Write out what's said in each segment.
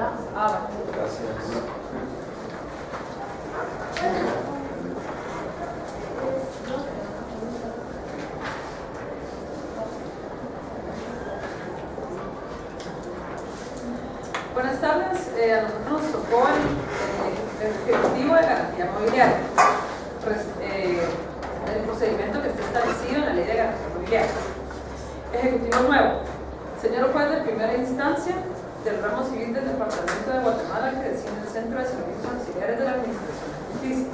la ABA. Gracias. Buenas tardes, a nosotros nos tocó el Ejecutivo de Garantía Mobiliaria, el procedimiento que está establecido en la Ley de Garantía Mobiliaria. Ejecutivo nuevo, señor juez de primera instancia del ramo civil del Departamento de Guatemala que desciende el Centro de Servicios Auxiliares de la Administración de Justicia.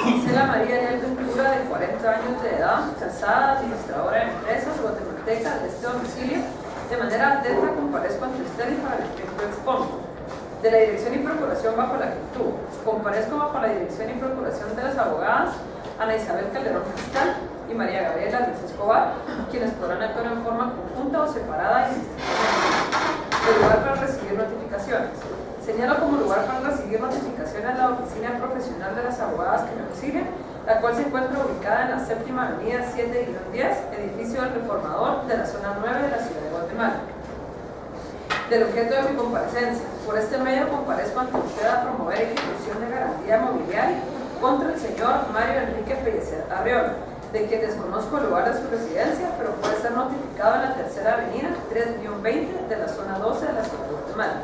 Gisela María Ariel Ventura, de 40 años de edad, casada, administradora de empresas, guatemalteca, de este domicilio. De manera atenta comparezco ante usted y para el efecto expongo. De la Dirección y Procuración bajo la que tuvo. Comparezco bajo la Dirección y Procuración de las abogadas Ana Isabel Calderón Cristal y María Gabriela Luis Escobar, quienes podrán actuar en forma conjunta o separada y indistintamente. El lugar para recibir notificaciones. Señalo como lugar para recibir notificaciones la Oficina Profesional de las Abogadas que me auxilian, la cual se encuentra ubicada en la 7ª Avenida 7-10, edificio del Reformador de la zona 9 de la ciudad de Guatemala. Del objeto de mi comparecencia, por este medio comparezco ante usted a promover ejecución de garantía mobiliaria contra el señor Mario Enrique Pellecer Arriola, de quien desconozco el lugar de su residencia, pero puede ser notificado en la 3ª Avenida 3-20 de la zona 12 de la ciudad de Guatemala.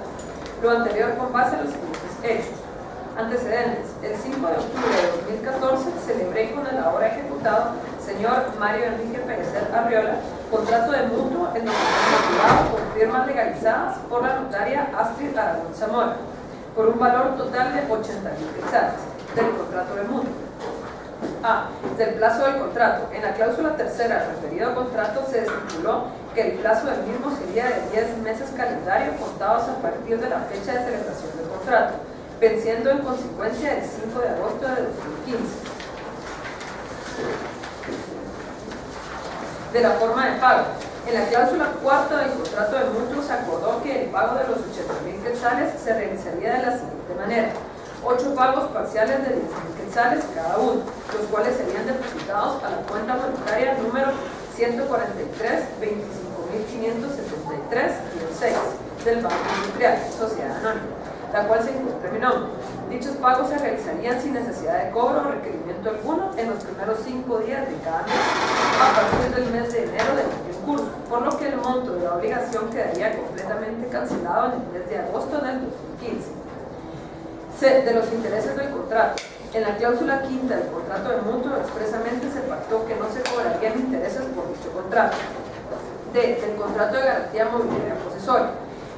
Lo anterior con base a los siguientes hechos. Antecedentes. El 5 de octubre de 2014 celebré con el ahora ejecutado señor Mario Enrique Pellecer Arriola contrato de mutuo en documento privado con firmas legalizadas por la notaria Astrid Aragón Zamora por un valor total de 80.000 quetzales del contrato de mutuo. A. Del plazo del contrato. En la cláusula tercera del referido contrato se estipuló que el plazo del mismo sería de 10 meses calendario contados a partir de la fecha de celebración del contrato, venciendo en consecuencia el 5 de agosto de 2015. De la forma de pago. En la cláusula cuarta del contrato de mutuo se acordó que el pago de los 80.000 quetzales se realizaría de la siguiente manera: 8 pagos parciales de 10.000 quetzales cada uno, los cuales serían depositados a la cuenta monetaria número 143-25.573-6 del Banco Industrial, Sociedad Anónima, la cual se encuentra en mi nombre. Dichos pagos se realizarían sin necesidad de cobro o requerimiento alguno en los primeros 5 días de cada mes, a partir del mes de enero del año en curso, por lo que el monto de la obligación quedaría completamente cancelado en el mes de agosto del 2015. C. De los intereses del contrato. En la cláusula quinta del contrato de mutuo expresamente se pactó que no se cobrarían intereses por dicho contrato. D. Del contrato de garantía mobiliaria posesoria.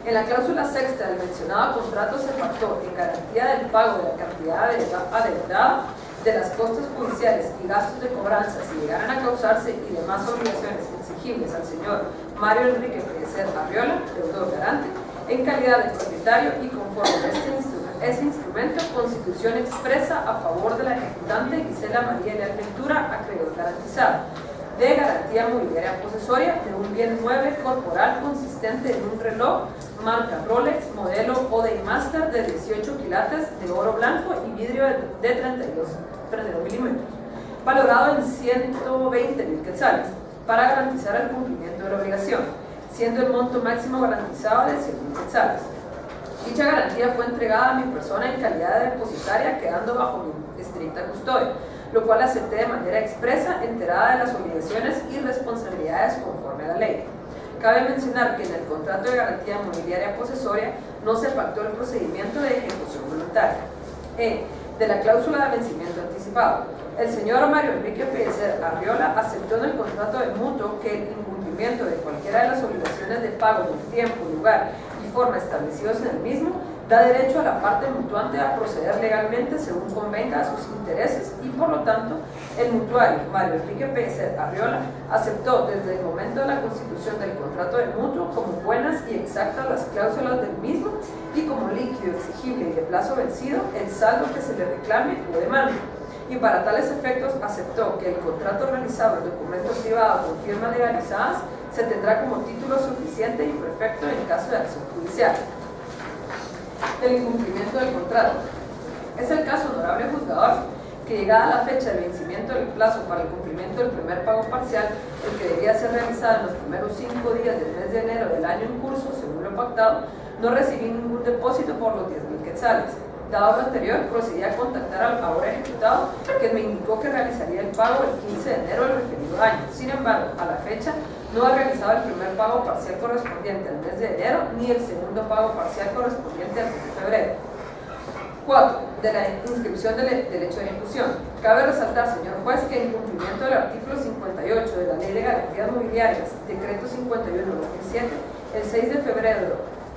En la cláusula sexta del mencionado contrato se pactó en garantía del pago de la cantidad adeudada, de las costas judiciales y gastos de cobranza si llegaran a causarse y demás obligaciones exigibles al señor Mario Enrique Pellecer Arriola, deudor garante, en calidad de propietario y conforme a ese instrumento, constitución expresa a favor de la ejecutante Gisela María Ariel Ventura, acreedor garantizado, de garantía mobiliaria posesoria de un bien mueble corporal consistente en un reloj marca Rolex, modelo ODI Master de 18 quilates de oro blanco y vidrio de 32 milímetros, valorado en 120.000 quetzales, para garantizar el cumplimiento de la obligación, siendo el monto máximo garantizado de 100.000 quetzales. Dicha garantía fue entregada a mi persona en calidad de depositaria, quedando bajo mi estricta custodia, lo cual acepté de manera expresa, enterada de las obligaciones y responsabilidades conforme a la ley. Cabe mencionar que en el contrato de garantía mobiliaria posesoria no se pactó el procedimiento de ejecución voluntaria. E. De la cláusula de vencimiento anticipado. El señor Mario Enrique Pellecer Arriola aceptó en el contrato de mutuo que el incumplimiento de cualquiera de las obligaciones de pago del tiempo, lugar y forma establecidos en el mismo da derecho a la parte mutuante a proceder legalmente según convenga a sus intereses y, por lo tanto, el mutuario Mario Enrique Pellecer Arriola aceptó desde el momento de la constitución del contrato de mutuo como buenas y exactas las cláusulas del mismo y como líquido exigible y de plazo vencido el saldo que se le reclame o demande. Y para tales efectos aceptó que el contrato realizado en documento privado con firmas legalizadas se tendrá como título suficiente y perfecto en caso de acción judicial. El incumplimiento del contrato. Es el caso, honorable juzgador, que llegada la fecha de vencimiento del plazo para el cumplimiento del primer pago parcial, el que debía ser realizado en los primeros 5 días del mes de enero del año en curso, según lo pactado, No recibí ningún depósito por los 10.000 quetzales. Dado lo anterior, procedí a contactar al ahora ejecutado, quien me indicó que realizaría el pago el 15 de enero del referido año. Sin embargo, a la fecha, no ha realizado el primer pago parcial correspondiente al mes de enero, ni el segundo pago parcial correspondiente al mes de febrero. 4. De la inscripción del hecho de ejecución. Cabe resaltar, señor juez, que en cumplimiento del artículo 58 de la Ley de Garantías Mobiliarias, Decreto 51/2007, el 6 de febrero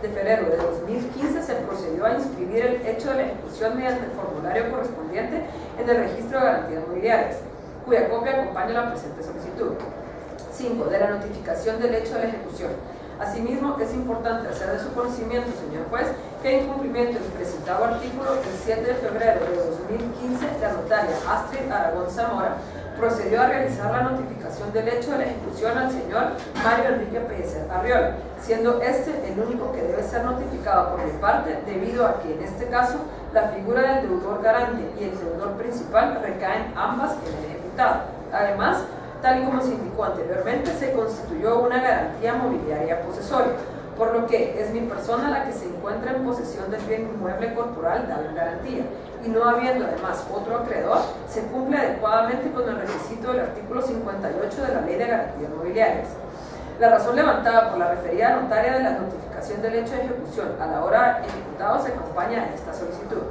de 2015 se procedió a inscribir el hecho de la ejecución mediante el formulario correspondiente en el registro de garantías mobiliarias, cuya copia acompaña la presente solicitud. 5. De la notificación del hecho de la ejecución. Asimismo, es importante hacer de su conocimiento, señor juez, que en cumplimiento del presentado artículo, el 7 de febrero de 2015, la notaria Astrid Aragón Zamora procedió a realizar la notificación del hecho de la ejecución al señor Mario Enrique Pellicer Arriola, siendo este el único que debe ser notificado por mi parte, debido a que en este caso la figura del deudor garante y el deudor principal recaen ambas en el ejecutado. Además, tal y como se indicó anteriormente, se constituyó una garantía mobiliaria posesoria, por lo que es mi persona la que se encuentra en posesión del bien inmueble corporal dado en garantía, y no habiendo además otro acreedor, se cumple adecuadamente con el requisito del artículo 58 de la Ley de Garantías Mobiliarias. La razón levantada por la referida notaria de la notificación del hecho de ejecución a la hora ejecutado se acompaña a esta solicitud.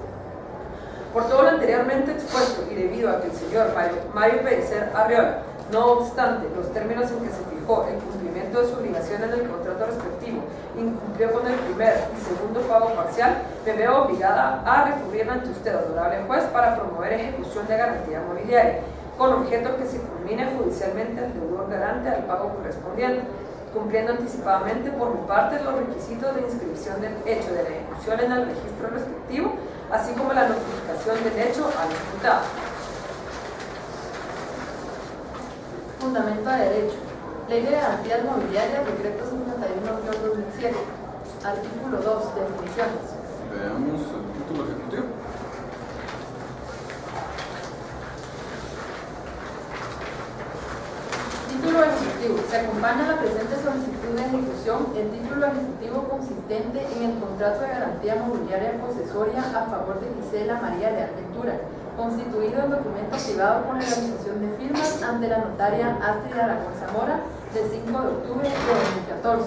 Por todo lo anteriormente expuesto y debido a que el señor Mario Pellicer Arriola, no obstante los términos en que se fijó el cumplimiento de su obligación en el contrato respectivo, incumplió con el primer y segundo pago parcial, me veo obligada a recurrir ante usted, honorable juez, para promover ejecución de garantía mobiliaria, con objeto que se culmine judicialmente el deudor garante al pago correspondiente, cumpliendo anticipadamente por mi parte los requisitos de inscripción del hecho de la ejecución en el registro respectivo, así como la notificación del hecho al ejecutado. Fundamento de derecho. Ley de Garantías Mobiliarias, Decreto 51/2007. Artículo 2. Definiciones. Veamos el título ejecutivo. Título ejecutivo. Se acompaña a la presente solicitud de ejecución el título ejecutivo consistente en el contrato de garantía mobiliaria posesoria a favor de Gisela María Leal Ventura, constituido en documento privado con legalización de firmas ante la notaria Astrid Aragón Zamora del 5 de octubre de 2014.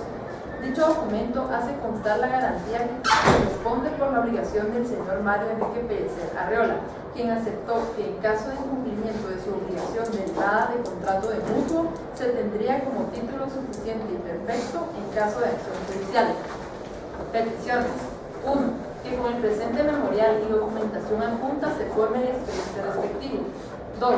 Dicho documento hace constar la garantía que corresponde por la obligación del señor Mario Enrique Pellicer Arriola, quien aceptó que en caso de incumplimiento de su obligación derivada de contrato de mutuo, se tendría como título suficiente y perfecto en caso de acción judicial. Peticiones. 1. Que con el presente memorial y documentación adjunta se forme el expediente respectivo. 2.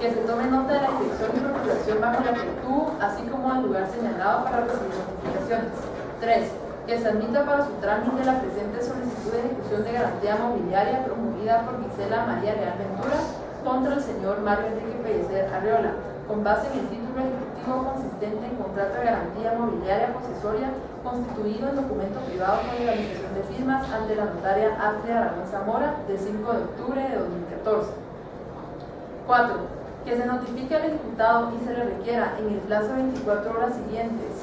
Que se tome nota de la dirección y procuración bajo la que tuvo, así como del lugar señalado para recibir notificaciones. 3. Que se admita para su trámite la presente solicitud de ejecución de garantía mobiliaria promovida por Gisela María Leal Ventura contra el señor Mario Enrique Pellicer Arriola, con base en el título ejecutivo consistente en contrato de garantía mobiliaria posesoria constituido en documento privado con legalización de firmas ante la notaria Astrid Aragón Zamora del 5 de octubre de 2014. 4. Que se notifique al ejecutado y se le requiera en el plazo de 24 horas siguientes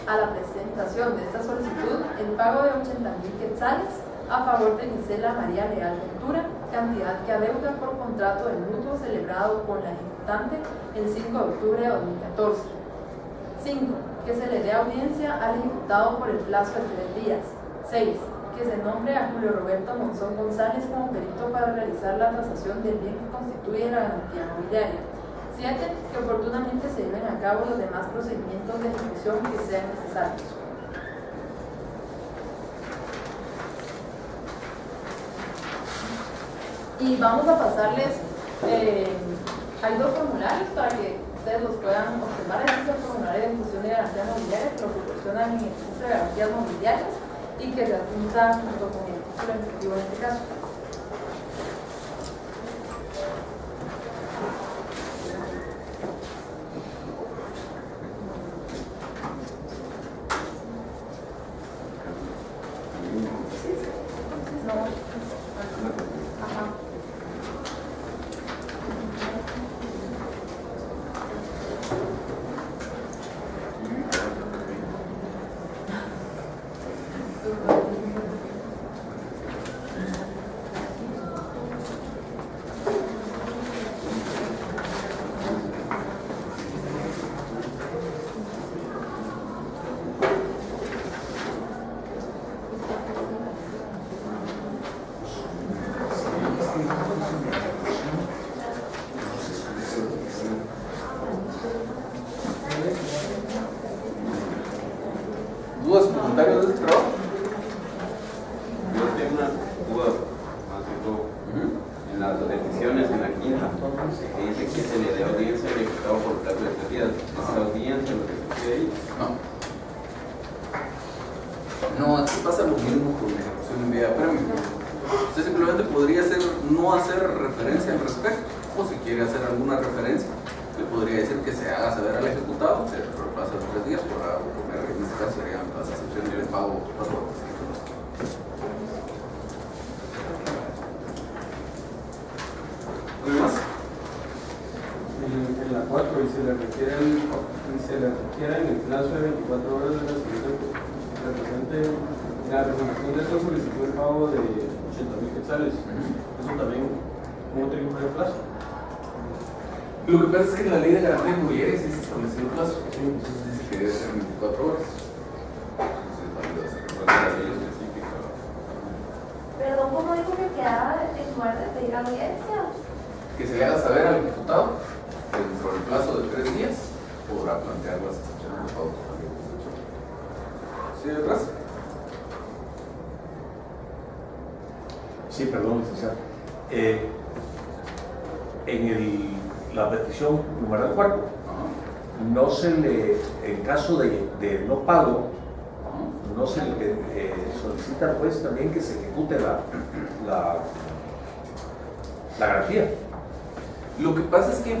a la presentación de esta solicitud el pago de 80.000 quetzales a favor de Gisela María Leal Ventura, cantidad que adeuda por contrato de mutuo celebrado con la ejecutante el 5 de octubre de 2014. 5. Que se le dé audiencia al ejecutado por el plazo de 3 días. 6. Que se nombre a Julio Roberto Monzón González como perito para realizar la tasación del bien que constituye la garantía mobiliaria. 7. Que oportunamente se lleven a cabo los demás procedimientos de ejecución que sean necesarios. Y vamos a pasarles, hay 2 formularios para que ustedes los puedan observar. Este es el formulario de ejecución de garantía mobiliaria que lo proporcionan en el registro de garantías mobiliarias y que se adjunta junto con el título ejecutivo en este caso. hay una duda más que todo. En las peticiones, en la quinta, que dice que se le dé audiencia al imputado por plazo de 3 días. ¿Esa audiencia lo que sucede ahí? No, aquí pasa lo mismo con la ejecución en vía de premio. Usted simplemente podría no hacer referencia al respecto, o si quiere hacer alguna referencia, le podría decir que se haga saber al ejecutado que por el plazo de 3 días podrá oponer, en este caso serían las excepciones del pago por En la 4 y se le requiere en el plazo de 24 horas de la represente la resolución de esta solicitud de pago de 80.000 quetzales. Eso también, ¿cómo tiene que poner el plazo? Lo que pasa es que en la ley de garantía inmobiliaria sí se estableció el plazo, entonces dice que debe ser 24 horas. Entonces es válido hacer referencia específica. Perdón, ¿cómo dijo que quedaba en lugar de pedir audiencia? Que se le haga saber al ejecutado que dentro del plazo de 3 días podrá plantear las excepciones de pago. ¿Sí, detrás? Sí, perdón, licenciado. En la petición número 4, no se le, en caso de no pago, no se le solicita al juez también que se ejecute la garantía. Lo que pasa es que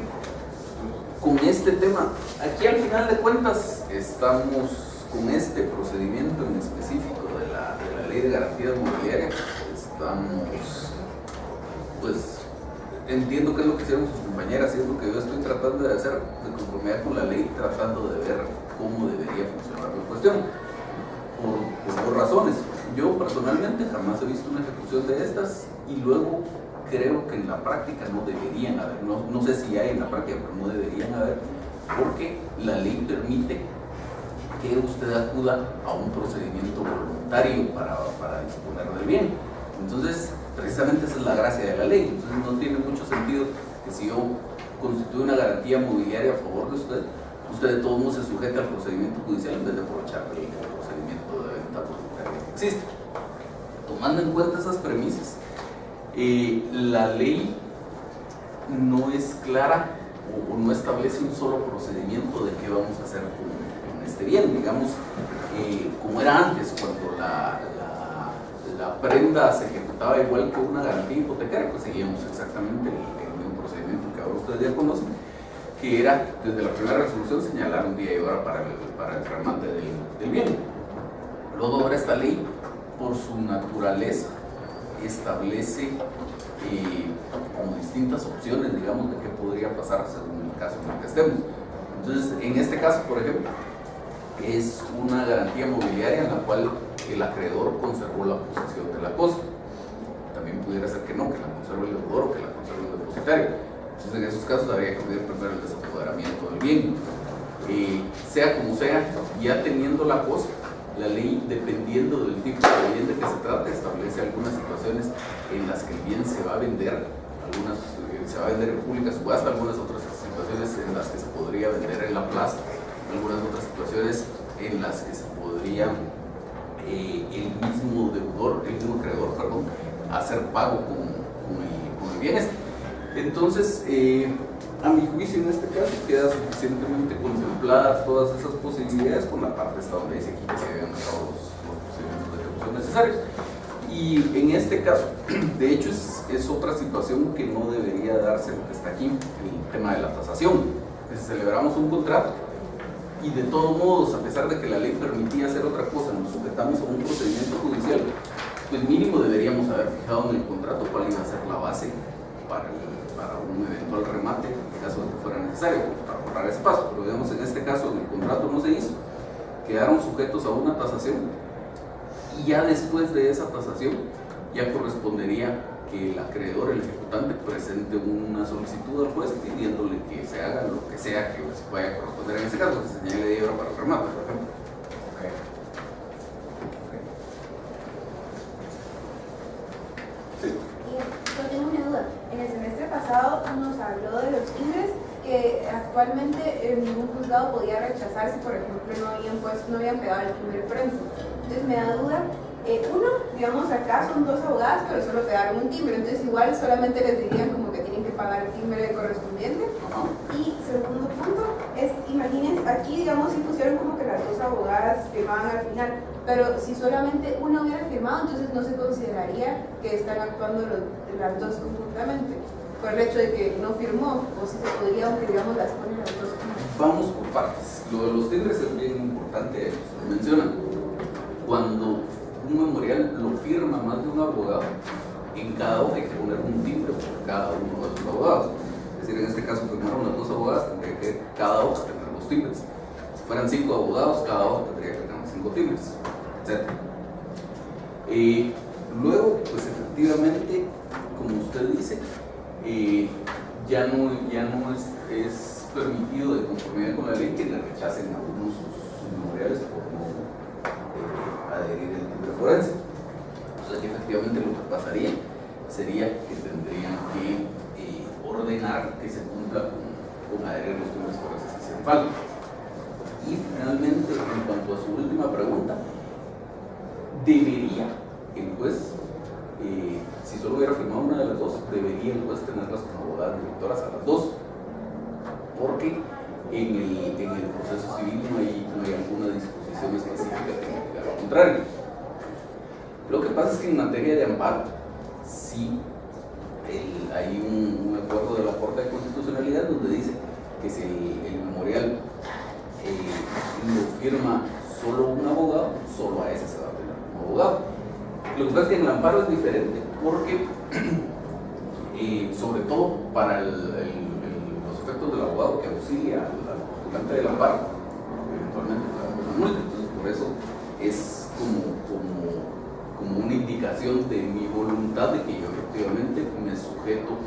con este tema, aquí al final de cuentas estamos con este procedimiento en específico de la ley de garantía inmobiliaria, estamos, pues, entiendo que es lo que hicieron sus compañeras y es lo que yo estoy tratando de hacer, de conformidad con la ley, tratando de ver cómo debería funcionar la cuestión, por dos razones. Yo personalmente jamás he visto una ejecución de estas y luego creo que en la práctica no deberían haber, no sé si hay en la práctica, pero no deberían haber, porque la ley permite que usted acuda a un procedimiento voluntario para disponer del bien. Entonces, precisamente esa es la gracia de la ley. Entonces no tiene mucho sentido que si yo constituyo una garantía mobiliaria a favor de usted, usted de todos modos se sujeta al procedimiento judicial en vez de aprovechar el procedimiento de venta voluntaria que existe. Tomando en cuenta esas premisas, la ley no es clara o no establece un solo procedimiento de qué vamos a hacer con este bien. Digamos, como era antes, cuando la prenda se ejecutaba igual que una garantía hipotecaria, pues seguíamos exactamente el mismo procedimiento que ahora ustedes ya conocen, que era desde la primera resolución señalar un día y hora para el remate del bien. Luego ahora esta ley, por su naturaleza, establece como distintas opciones, digamos, de qué podría pasar según el caso en el que estemos. Entonces, en este caso, por ejemplo, es una garantía mobiliaria en la cual el acreedor conservó la posesión de la cosa. También pudiera ser que no, que la conserve el deudor o que la conserve el depositario. Entonces, en esos casos habría que pedir primero el desapoderamiento del bien. Sea como sea, ya teniendo la cosa, la ley, dependiendo del tipo de bien de que se trate, establece algunas situaciones en las que el bien se va a vender, se va a vender en pública subasta, algunas otras situaciones en las que se podría vender en la plaza, algunas otras situaciones en las que se podría el mismo acreedor, hacer pago con el bien este. Entonces, a mi juicio en este caso queda suficientemente contempladas todas esas posibilidades con la parte esta donde dice aquí que se habían dado los procedimientos de ejecución necesarios. Y en este caso, de hecho, es otra situación que no debería darse lo que está aquí, el tema de la tasación. Si celebramos un contrato y de todos modos, a pesar de que la ley permitía hacer otra cosa, nos sujetamos a un procedimiento judicial, pues mínimo deberíamos haber fijado en el contrato cuál iba a ser la base para un eventual remate en caso de que fuera necesario para ahorrar ese paso. Pero digamos, en este caso el contrato no se hizo, quedaron sujetos a una tasación y ya después de esa tasación ya correspondería que el acreedor, el ejecutante, presente una solicitud al juez pidiéndole que se haga lo que sea que vaya a corresponder en ese caso, que se señale de hora para el remate, por ejemplo. Yo tengo una duda. En el semestre pasado nos habló de los INDES que actualmente ningún juzgado podía rechazar si, por ejemplo, no habían pegado el primer frente. Entonces me da duda Uno, digamos, acá son 2 abogadas, pero solo quedaron un timbre, entonces igual solamente les dirían como que tienen que pagar el timbre correspondiente. Y segundo punto es, imagínense, aquí digamos si pusieron como que las 2 abogadas firmaban al final, pero si solamente una hubiera firmado, entonces no se consideraría que están actuando las 2 conjuntamente, por el hecho de que no firmó, o si se podría, aunque digamos las ponen las 2 como... Vamos por partes. Lo de los timbres es bien importante, lo mencionan. Cuando un memorial lo firma más de un abogado, en cada hoja hay que poner un timbre por cada uno de los abogados. Es decir, en este caso firmaron las 2 abogadas, tendría que cada hoja tener 2 timbres. Si fueran 5 abogados, cada hoja tendría que tener 5 timbres, etc. Luego, pues efectivamente, como usted dice, ya no es permitido de conformidad con la ley que le rechacen a uno sus memoriales por no adherir el timbre forense. O sea que efectivamente lo que pasaría sería que tendrían que ordenar que se cumpla con adherir los timbres forenses que hacen falta. Y finalmente, en cuanto a su última pregunta, debería el juez, si solo hubiera firmado una de las 2, debería el juez tenerlas como abogadas directoras a las 2, porque en el proceso civil no hay alguna disposición específica que diga lo contrario. Lo que pasa es que en materia de amparo, sí hay un acuerdo de la Corte de Constitucionalidad donde dice que si el memorial lo firma solo un abogado, solo a ese se va a tener como abogado. Lo que pasa es que en el amparo es diferente porque, sobre todo para los efectos del abogado que auxilia al postulante del amparo, eventualmente para una multa. Entonces, por eso es como una indicación de mi voluntad de que yo efectivamente me sujeto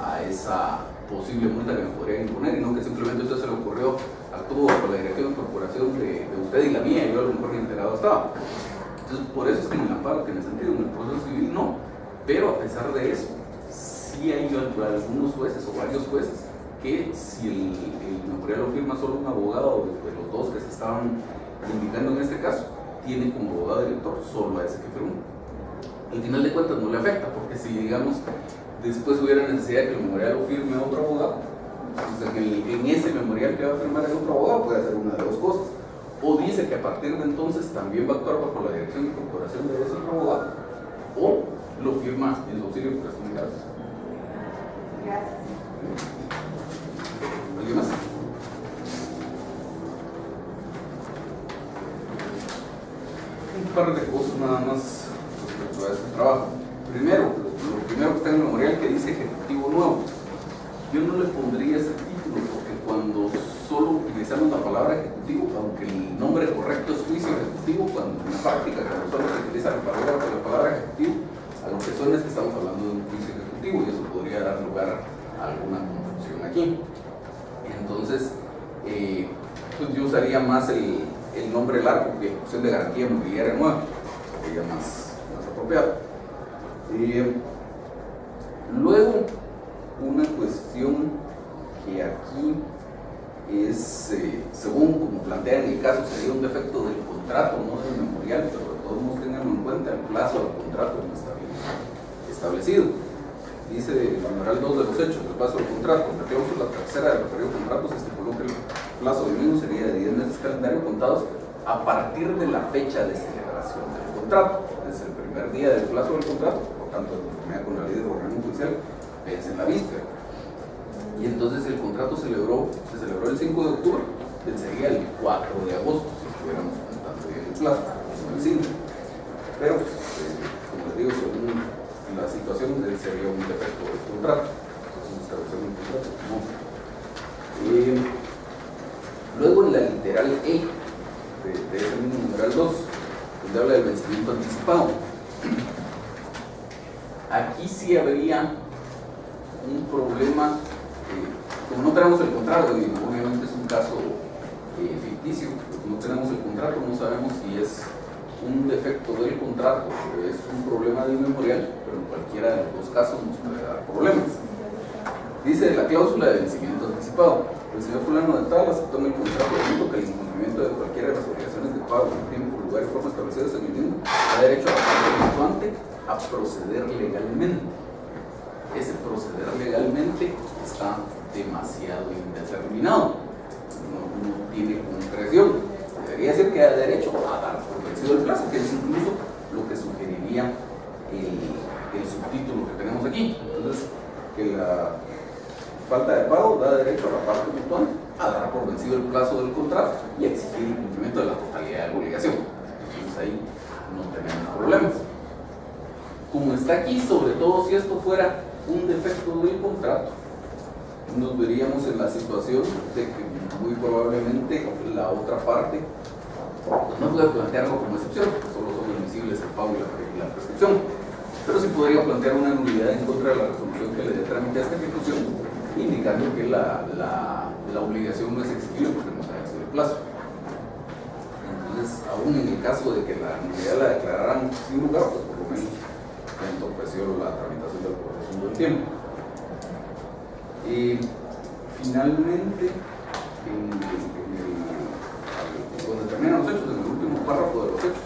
a esa posible multa que me podrían imponer, y no que simplemente usted se le ocurrió, actuó por la dirección de corporación de usted y la mía, y yo a lo mejor ni enterado estaba. Entonces, por eso es que en el amparo tiene sentido, en el proceso civil no. Pero a pesar de eso, sí hay algunos jueces o varios jueces que si el memorial lo firma solo un abogado de los 2 que se estaban indicando en este caso, tiene como abogado director solo a ese que firmó. Al final de cuentas no le afecta, porque si digamos después hubiera necesidad de que el memorial lo firme otro abogado, pues en ese memorial que va a firmar el otro abogado puede hacer una de 2 cosas. O dice que a partir de entonces también va a actuar bajo la dirección de corporación de ese otro abogado, o lo firma en su auxilio por estos casos. Gracias. ¿Alguien más? Un par de cosas nada más respecto a este trabajo. Primero, lo primero que está en el memorial que dice ejecutivo nuevo. Yo no le pondría ese título porque cuando solo utilizamos la palabra ejecutivo, aunque el nombre correcto es juicio ejecutivo, cuando en la práctica cuando solo se utiliza la palabra ejecutivo, a lo que suena es que estamos hablando de un juicio ejecutivo y eso podría dar lugar a alguna confusión aquí. Entonces, pues yo usaría más el nombre largo, que ejecución de garantía mobiliaria nueva, sería más apropiado. Luego, una cuestión que aquí es, según como plantea en el caso, sería un defecto del contrato, no del memorial, pero de todos modos tengan en cuenta el plazo del contrato no está bien establecido. Dice el numeral 2 de los hechos, el plazo del contrato, en la cláusula tercera del referido contrato se estipuló que el plazo del mismo sería de 10 meses calendario contados a partir de la fecha de celebración del contrato, desde el primer día del plazo del contrato, por tanto, de conformidad con la ley de ordenamiento judicial, vence en la víspera. Y entonces el contrato se celebró el 5 de octubre, vencería el 4 de agosto, si estuviéramos contando bien el plazo, no el 5. Pero, como les digo, según la situación, sería un defecto del contrato. Luego en la literal E de ese mismo numeral 2, donde habla del vencimiento anticipado, aquí sí habría un problema, como no tenemos el contrato, y obviamente es un caso ficticio, no tenemos el contrato, no sabemos si es un defecto del contrato o es un problema del memorial, pero en cualquiera de los 2 casos nos puede dar problemas. Dice la cláusula de vencimiento anticipado: el señor fulano de tal aceptó en el contrato que el incumplimiento incumplimiento de cualquiera de las obligaciones de pago en tiempo, lugar y forma establecidos en el mismo, da derecho a la parte efectuante a proceder legalmente. Ese proceder legalmente está demasiado indeterminado, no tiene concreción. Debería decir que da derecho a dar por vencido el plazo, que es incluso lo que sugeriría el subtítulo que tenemos aquí. Entonces, que la falta de pago da derecho a la parte mutual a dar por vencido el plazo del contrato y exigir el cumplimiento de la totalidad de la obligación. Entonces ahí no tenemos problemas. Como está aquí, sobre todo si esto fuera un defecto del contrato, nos veríamos en la situación de que muy probablemente la otra parte pues no puede plantearlo como excepción, solo son admisibles el pago y la prescripción, pero sí podría plantear una nulidad en contra de la resolución que le dé trámite a esta ejecución, indicando que la obligación no es exigible porque no se ha vencido el plazo. Entonces, aún en el caso de que la nulidad la declararan sin lugar, pues por lo menos entorpeció la tramitación del proceso del tiempo. Finalmente, cuando terminan los hechos, en el último párrafo de los hechos,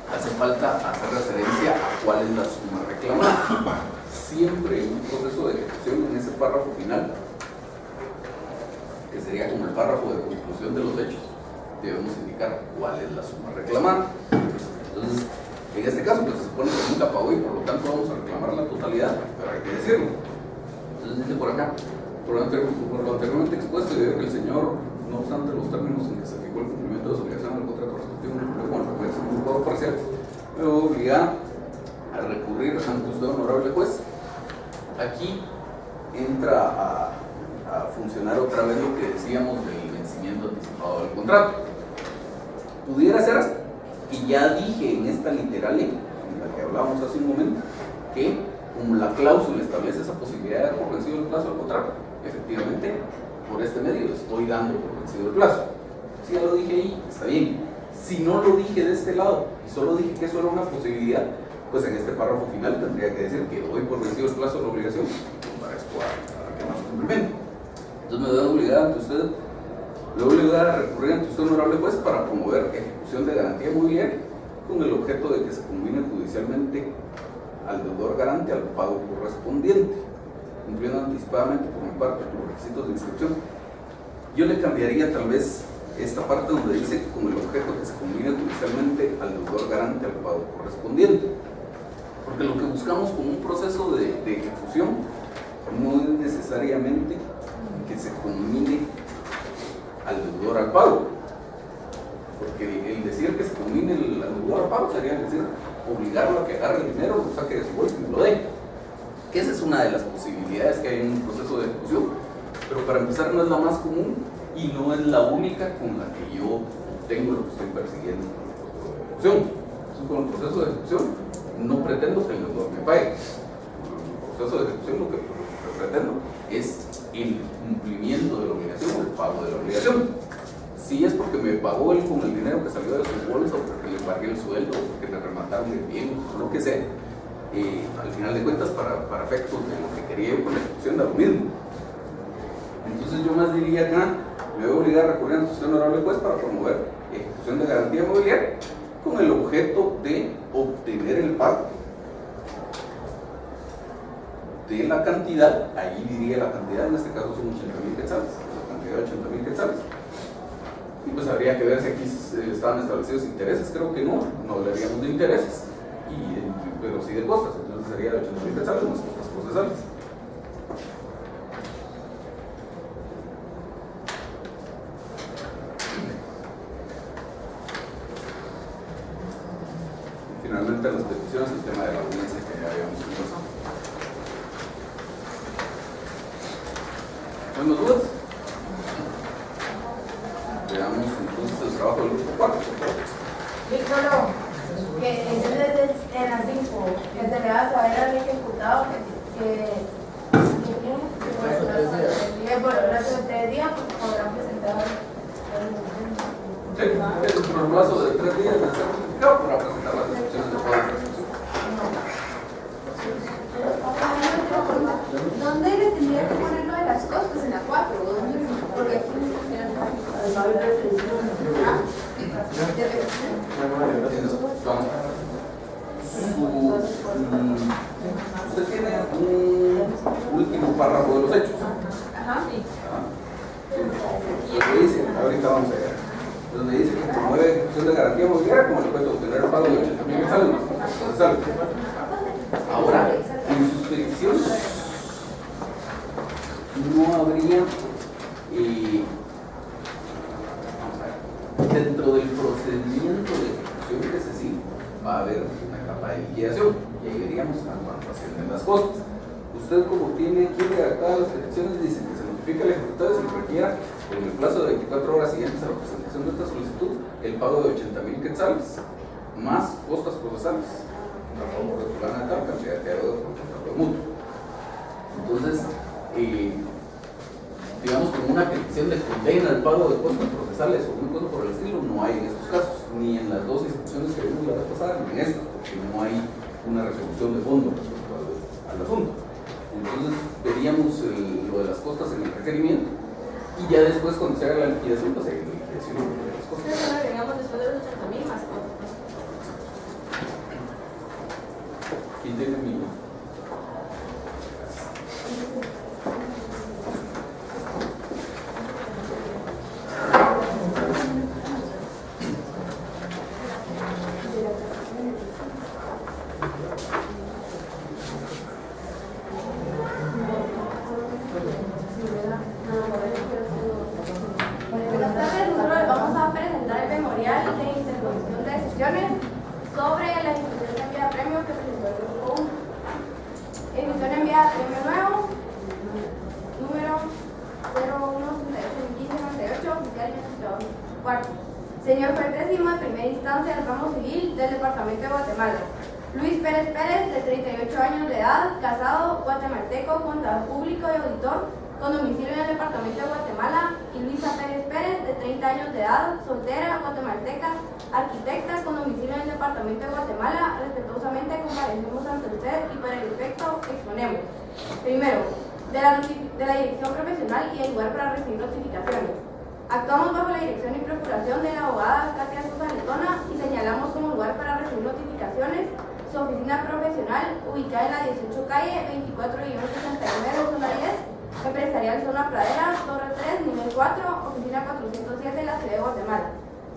hace falta hacer referencia a cuál es la suma reclamada. Siempre en un proceso de ejecución, en ese párrafo final, que sería como el párrafo de conclusión de los hechos, debemos indicar cuál es la suma reclamada. Entonces, en este caso, pues se supone que nunca pagó y por lo tanto vamos a reclamar la totalidad, pero hay que decirlo. Entonces dice por acá, por lo anteriormente expuesto, debido a que el señor, no obstante los términos en que se fijó el cumplimiento de su obligación del contrato respectivo, no cumplió con el pago parcial, me obliga a recurrir ante usted, honorable juez. Aquí entra a funcionar otra vez lo que decíamos del vencimiento anticipado del contrato. Pudiera ser que ya dije en esta literal en la que hablábamos hace un momento, que como la cláusula establece esa posibilidad de dar por vencido el plazo del contrato, efectivamente, por este medio estoy dando por vencido el plazo. Si ya lo dije ahí, está bien. Si no lo dije de este lado y solo dije que eso era una posibilidad, pues en este párrafo final tendría que decir que doy por vencido el plazo de la obligación para esto a que más cumplimento. Entonces me voy a obligar ante usted, le voy a obligar a recurrir ante usted, honorable juez, para promover ejecución de garantía mobiliaria con el objeto de que se combine judicialmente al deudor garante al pago correspondiente, cumpliendo anticipadamente por mi parte los requisitos de inscripción. Yo le cambiaría tal vez esta parte donde dice con el objeto que se combine judicialmente al deudor garante al pago correspondiente, porque lo que buscamos con un proceso de ejecución no es necesariamente que se combine al deudor al pago, porque el decir que se combine al deudor al pago sería decir obligarlo a que agarre el dinero, lo saque de su bolsa y lo dé, que esa es una de las posibilidades que hay en un proceso de ejecución, pero para empezar no es la más común y no es la única con la que yo obtengo lo que estoy persiguiendo con el proceso de ejecución. Entonces, con el proceso de ejecución no pretendo que el deudor me pague. Con el proceso de ejecución lo que pretendo es el cumplimiento de la obligación o el pago de la obligación. Si es porque me pagó él con el dinero que salió de su bolsa, o porque le pagué el sueldo, o porque me remataron el bien, o lo que sea, al final de cuentas, para efectos de lo que quería yo con la ejecución, da lo mismo. Entonces yo más diría acá, me voy a obligar a recurrir ante usted, honorable juez, para promover ejecución de garantía mobiliaria con el objeto de obtener el pago de la cantidad, ahí diría la cantidad, en este caso son 80,000 quetzales, la cantidad de 80,000 quetzales. Y pues habría que ver si aquí estaban establecidos intereses, creo que no hablaríamos de intereses, pero sí de costas, entonces sería de 80,000 quetzales más costas procesales. Finalmente las peticiones, el tema de la audiencia que ya habíamos conversado. ¿Buenas dudas? Veamos entonces el trabajo del grupo 4. Víctor, que entonces en las 5 que se le va a saber al ejecutado que por el resto de 3 días podrán presentar Sí, por el plazo de 3 días de ser notificado para presentar las excepciones de pago. ¿Dónde le tendría que poner lo de las costas? En la 4, porque aquí Usted tiene un último párrafo de los hechos. Ajá. Donde dice, ahorita vamos a ver, donde dice que promueve ejecución de garantía mobiliaria como el objeto de obtener el pago de 80.000 quetzales más costos procesales. Ahora, en sus peticiones no habría, vamos a ver, dentro del procedimiento de ejecución que se sigue, va a haber una etapa de liquidación, y ahí veríamos a cuánto ascienden las costas. Usted, como tiene aquí redactadas las peticiones, dice que se notifica al ejecutado y se requiera en el plazo de 24 horas siguientes a la presentación de esta solicitud el pago de 80.000 quetzales más costas procesales a favor de fulana de tal cantidad de deuda por contrato de mutuo. Entonces, digamos, como una petición de condena al pago de costas procesales o una cosa por el estilo, no hay en estos casos, ni en las dos instituciones que vimos la vez pasada, ni en esta, porque no hay una resolución de fondo respecto al asunto. Entonces veríamos lo de las costas en el requerimiento y ya después, cuando se haga la liquidación, pues hay la liquidación de las costas. Eso lo agregamos después de los 80.000 más cosas. ¿Quién tiene mi? Buenas tardes, nosotros vamos a presentar el memorial de interposición de decisiones sobre la ejecución de envía de premio que presentó el grupo 1. Ejecución de envía de premio nuevo, número 0168-1598, oficial y magistrado cuarto. Señor juez décimo de primera instancia del ramo civil del departamento de Guatemala. Luis Pérez Pérez, de 38 años de edad, casado, guatemalteco, contador público y auditor, con domicilio en el departamento de Guatemala, y Luisa Pérez Pérez, de 30 años de edad, soltera, guatemalteca, arquitecta, con domicilio en el departamento de Guatemala. Respetuosamente comparecemos ante usted y para el efecto exponemos. Primero, de la dirección profesional y el lugar para recibir notificaciones. Actuamos bajo la dirección y procuración de la abogada Katia Sosa Letona y señalamos como lugar para recibir notificaciones su oficina profesional ubicada en la 18 calle 24-69 zona 10, empresarial zona Pradera, Torre 3, nivel 4, oficina 407 de la ciudad de Guatemala.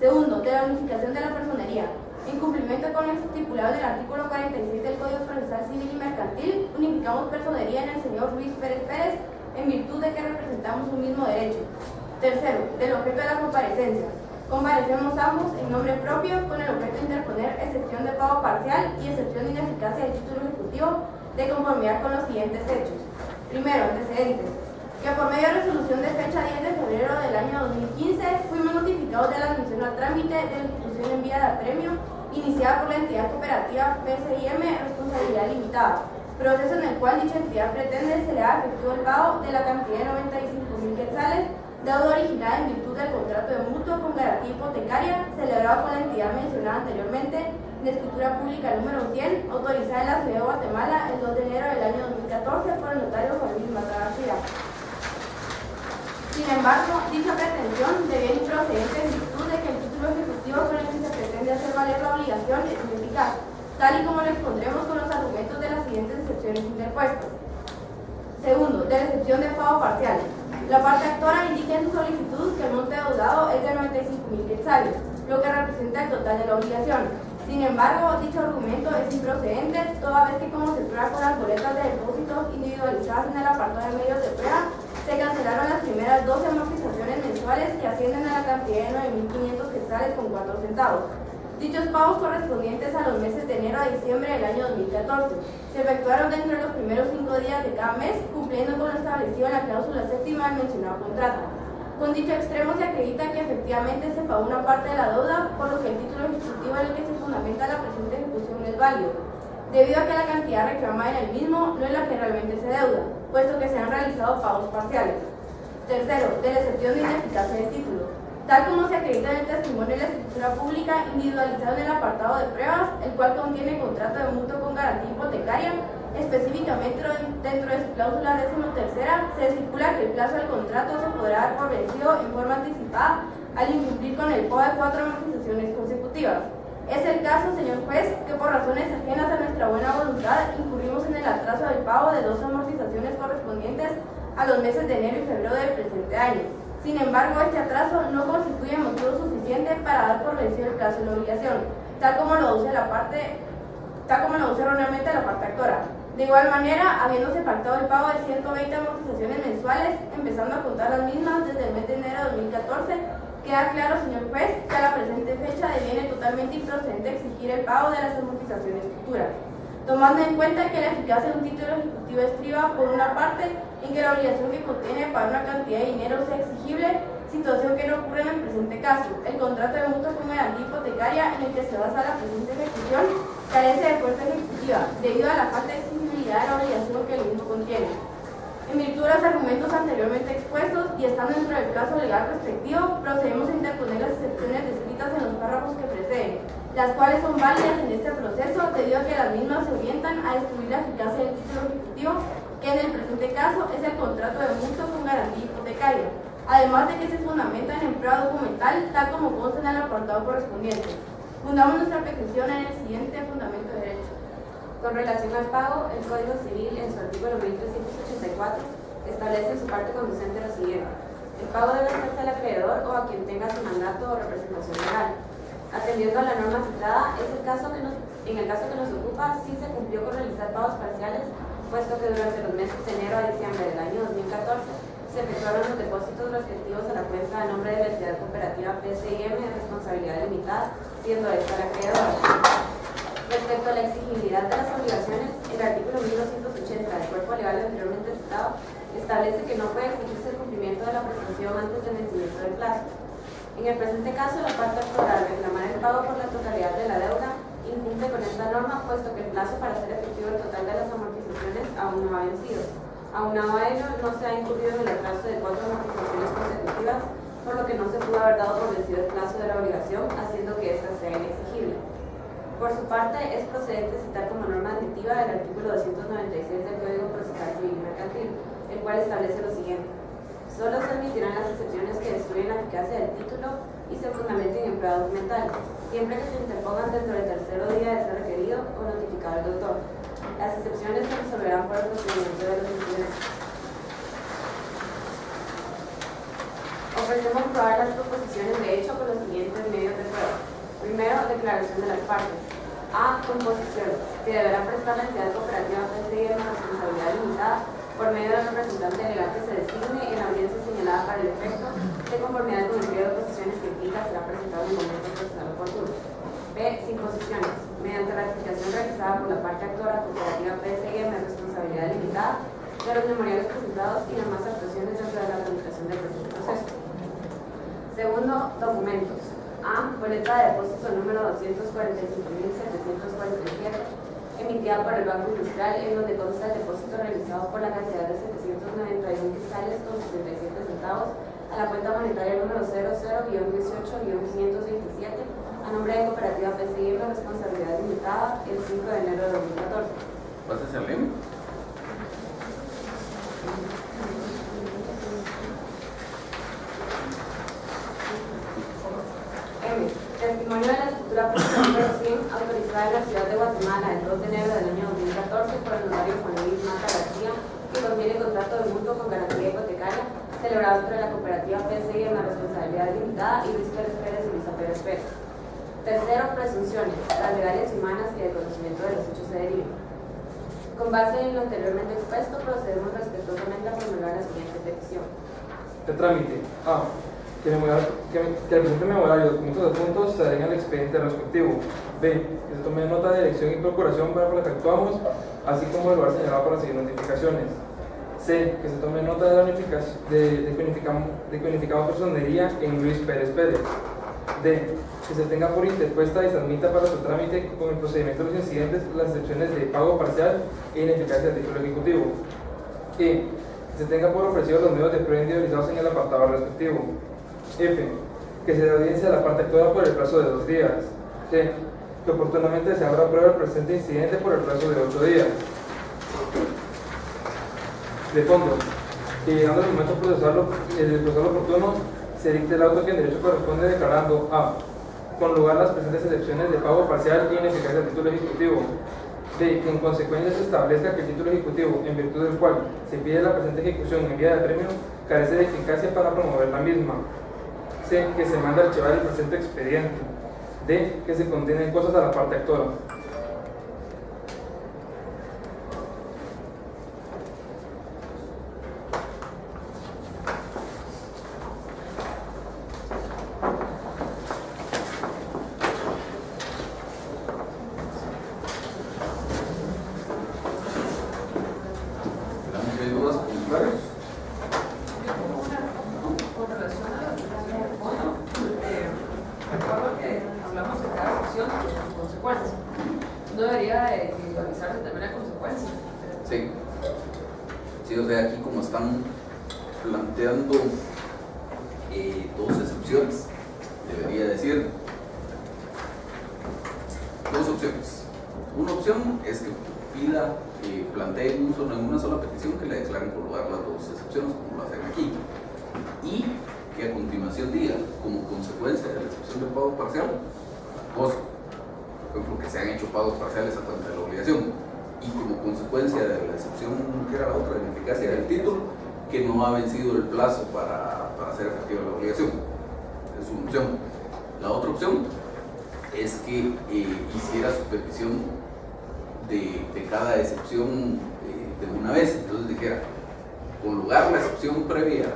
Segundo, de la unificación de la personería. En cumplimiento con lo estipulado en el artículo 46 del Código Procesal Civil y Mercantil, unificamos personería en el señor Luis Pérez Pérez en virtud de que representamos un mismo derecho. Tercero, del objeto de la comparecencia. Comparecemos ambos en nombre propio con el objeto de interponer excepción de pago parcial y excepción de ineficacia del título ejecutivo de conformidad con los siguientes hechos. Primero, antecedentes. Que por medio de resolución de fecha 10 de febrero del año 2015 fuimos notificados de la admisión al trámite de la ejecución en vía de apremio iniciada por la entidad cooperativa PCIM Responsabilidad Limitada, proceso en el cual dicha entidad pretende se le haga efectivo el pago de la cantidad de 95.000 quetzales, deuda originada en virtud del contrato de mutuo con garantía hipotecaria celebrado con la entidad mencionada anteriormente en escritura pública número 100, autorizada en la ciudad de Guatemala el 2 de enero del año 2014 por el notario Juan Luis Mata García. Sin embargo, dicha pretensión debía ir procedente en virtud de que el título ejecutivo con el que se pretende hacer valer la obligación es ineficaz, tal y como lo expondremos con los argumentos de las siguientes excepciones interpuestas. Segundo, de la excepción de pago parcial. La parte actora indica en su solicitud que el monte deudado es de 95.000 quetzales, lo que representa el total de la obligación. Sin embargo, dicho argumento es improcedente, toda vez que, como se prueba con las boletas de depósitos individualizadas en el apartado de medios de prueba, se cancelaron las primeras 12 amortizaciones mensuales que ascienden a la cantidad de 9.500 quetzales con 4 centavos. Dichos pagos correspondientes a los meses de enero a diciembre del año 2014 se efectuaron dentro de los primeros 5 días de cada mes, cumpliendo con lo establecido en la cláusula séptima del mencionado contrato. Con dicho extremo se acredita que efectivamente se pagó una parte de la deuda, por lo que el título ejecutivo en el que se fundamenta la presente ejecución es válido, debido a que la cantidad reclamada en el mismo no es la que realmente se deuda, puesto que se han realizado pagos parciales. Tercero, de la excepción de ineficacia del título. Tal como se acredita en el testimonio de la escritura pública individualizado en el apartado de pruebas, el cual contiene contrato de mutuo con garantía hipotecaria, específicamente dentro de su cláusula 13ª, se estipula que el plazo del contrato se podrá dar por vencido en forma anticipada al incumplir con el pago de 4 amortizaciones consecutivas. Es el caso, señor juez, que por razones ajenas a nuestra buena voluntad incurrimos en el atraso del pago de 2 amortizaciones correspondientes a los meses de enero y febrero del presente año. Sin embargo, este atraso no constituye motivo suficiente para dar por vencido el plazo de la obligación, tal como lo deduce erróneamente la parte actora. De igual manera, habiéndose pactado el pago de 120 amortizaciones mensuales, empezando a contar las mismas desde el mes de enero de 2014, queda claro, señor juez, que a la presente fecha deviene totalmente improcedente exigir el pago de las amortizaciones futuras, tomando en cuenta que la eficacia de un título ejecutivo estriba, por una parte, en que la obligación que contiene para una cantidad de dinero sea exigible, situación que no ocurre en el presente caso. El contrato de mutuo con garantía hipotecaria en el que se basa la presente ejecución carece de fuerza ejecutiva, debido a la falta de exigibilidad de la obligación que el mismo contiene. En virtud de los argumentos anteriormente expuestos y estando dentro del plazo legal respectivo, procedemos a interponer las excepciones descritas en los párrafos que preceden, las cuales son válidas en este proceso debido a que las mismas se orientan a destruir la eficacia del título ejecutivo, que en el presente caso es el contrato de mutuo con garantía hipotecaria, además de que se fundamenta en empleo documental, tal como consta en el apartado correspondiente. Fundamos nuestra petición en el siguiente fundamento de derecho. Con relación al pago, el Código Civil, en su artículo 1384, establece en su parte conducente lo siguiente: el pago debe hacerse al acreedor o a quien tenga su mandato o representación legal. Atendiendo a la norma citada, en el caso que nos ocupa, sí se cumplió con realizar pagos parciales, puesto que durante los meses de enero a diciembre del año 2014 se efectuaron los depósitos respectivos a la cuenta a nombre de la entidad cooperativa PCIM de responsabilidad limitada, siendo esta la acreedora. Respecto a la exigibilidad de las obligaciones, el artículo 1280 del cuerpo legal anteriormente citado establece que no puede exigirse el cumplimiento de la prestación antes del vencimiento del plazo. En el presente caso, la parte actora al reclamar el pago por la totalidad de la deuda incumple con esta norma, puesto que el plazo para hacer efectivo el total de las amortizaciones aún no ha vencido. Aunado a ello, no se ha incurrido en el atraso de 4 amortizaciones consecutivas, por lo que no se pudo haber dado por vencido el plazo de la obligación, haciendo que ésta sea inexigible. Por su parte, es procedente citar como norma adjetiva el artículo 296 del Código Procesal Civil Mercantil, el cual establece lo siguiente: solo se admitirán las excepciones que destruyen la eficacia del título y se fundamenten en empleo documental, siempre que se interpongan dentro del tercero día de ser requerido o notificado al doctor. Las excepciones se resolverán por el procedimiento de los incidentes. Ofrecemos probar las proposiciones de hecho con los siguientes medios de prueba. Primero, declaración de las partes. A. Composiciones, que deberá prestar la entidad cooperativa PCI en responsabilidad limitada por medio del representante legal que se designe en la audiencia señalada para el efecto, de conformidad con el periodo de posiciones que implica será presentado en el momento procesal oportuno. B. Imposiciones, mediante ratificación realizada por la parte actora cooperativa PCI en responsabilidad limitada de los memoriales presentados y demás actuaciones dentro de la tramitación del presente proceso. Segundo, documentos. A. Boleta de depósito número 245.747, emitida por el Banco Industrial, en donde consta el depósito realizado por la cantidad de 791 quetzales con 67 centavos a la cuenta monetaria número 00-18-527 a nombre de Cooperativa PCI de responsabilidad limitada el 5 de enero de 2014. ¿Pasas el link? M. Testimonio de la escritura pública número 100, autorizada en la ciudad de Guatemala el 2 de enero del año 2014 por el notario Juan Luis Mata García, que contiene contrato de mutuo con garantía hipotecaria, celebrado entre la cooperativa PCI en la responsabilidad limitada y Luis Pérez Pérez y Luisa Pérez Pérez. Tercero, presunciones, las legales y humanas que de conocimiento de los hechos se derivan. Con base en lo anteriormente expuesto, procedemos respetuosamente a formular la siguiente petición. De trámite. A. Que el presente memorial y documentos adjuntos se adheren al expediente respectivo. B. Que se tome nota de elección y procuración para la que actuamos, así como el lugar señalado para seguir notificaciones. C. Que se tome nota de la de codificado personería en Luis Pérez Pérez. D. Que se tenga por interpuesta y se admita para su trámite con el procedimiento de los incidentes las excepciones de pago parcial e ineficacia del título ejecutivo. E. Que se tenga por ofrecido los medios de prueba individualizados en el apartado respectivo. F. Que se dé audiencia a la parte actuada por el plazo de 2 días. G. Que oportunamente se abra prueba del presente incidente por el plazo de 8 días. De fondo, que llegando al momento procesal oportuno, se dicte el auto que en derecho corresponde declarando a. con lugar las presentes excepciones de pago parcial y ineficacia del título ejecutivo. B. Que en consecuencia se establezca que el título ejecutivo, en virtud del cual se pide la presente ejecución en vía de premio, carece de eficacia para promover la misma. C. Que se manda a archivar el presente expediente. D. Que se condenen cosas a la parte actora. ¿Hay dudas o comentarios? Yo tengo una con relación a las declaraciones de fondo. Recuerdo que hablamos de cada sección con consecuencia. No debería individualizarse también la consecuencia. Sí. Sí, o sea, aquí como están planteando dos excepciones, debería decir dos opciones. Una opción es que pida, plantee en una sola petición que le declaren por lugar las dos excepciones, como lo hacen aquí, y que a continuación diga, como consecuencia de la excepción de pago parcial, por ejemplo, que se han hecho pagos parciales a través de la obligación, y como consecuencia de la excepción que era la otra, de la eficacia del título, que no ha vencido el plazo para hacer efectiva la obligación. Es una opción. La otra opción es que hiciera su petición de cada excepción de una vez. Entonces dijera, con lugar la excepción previa,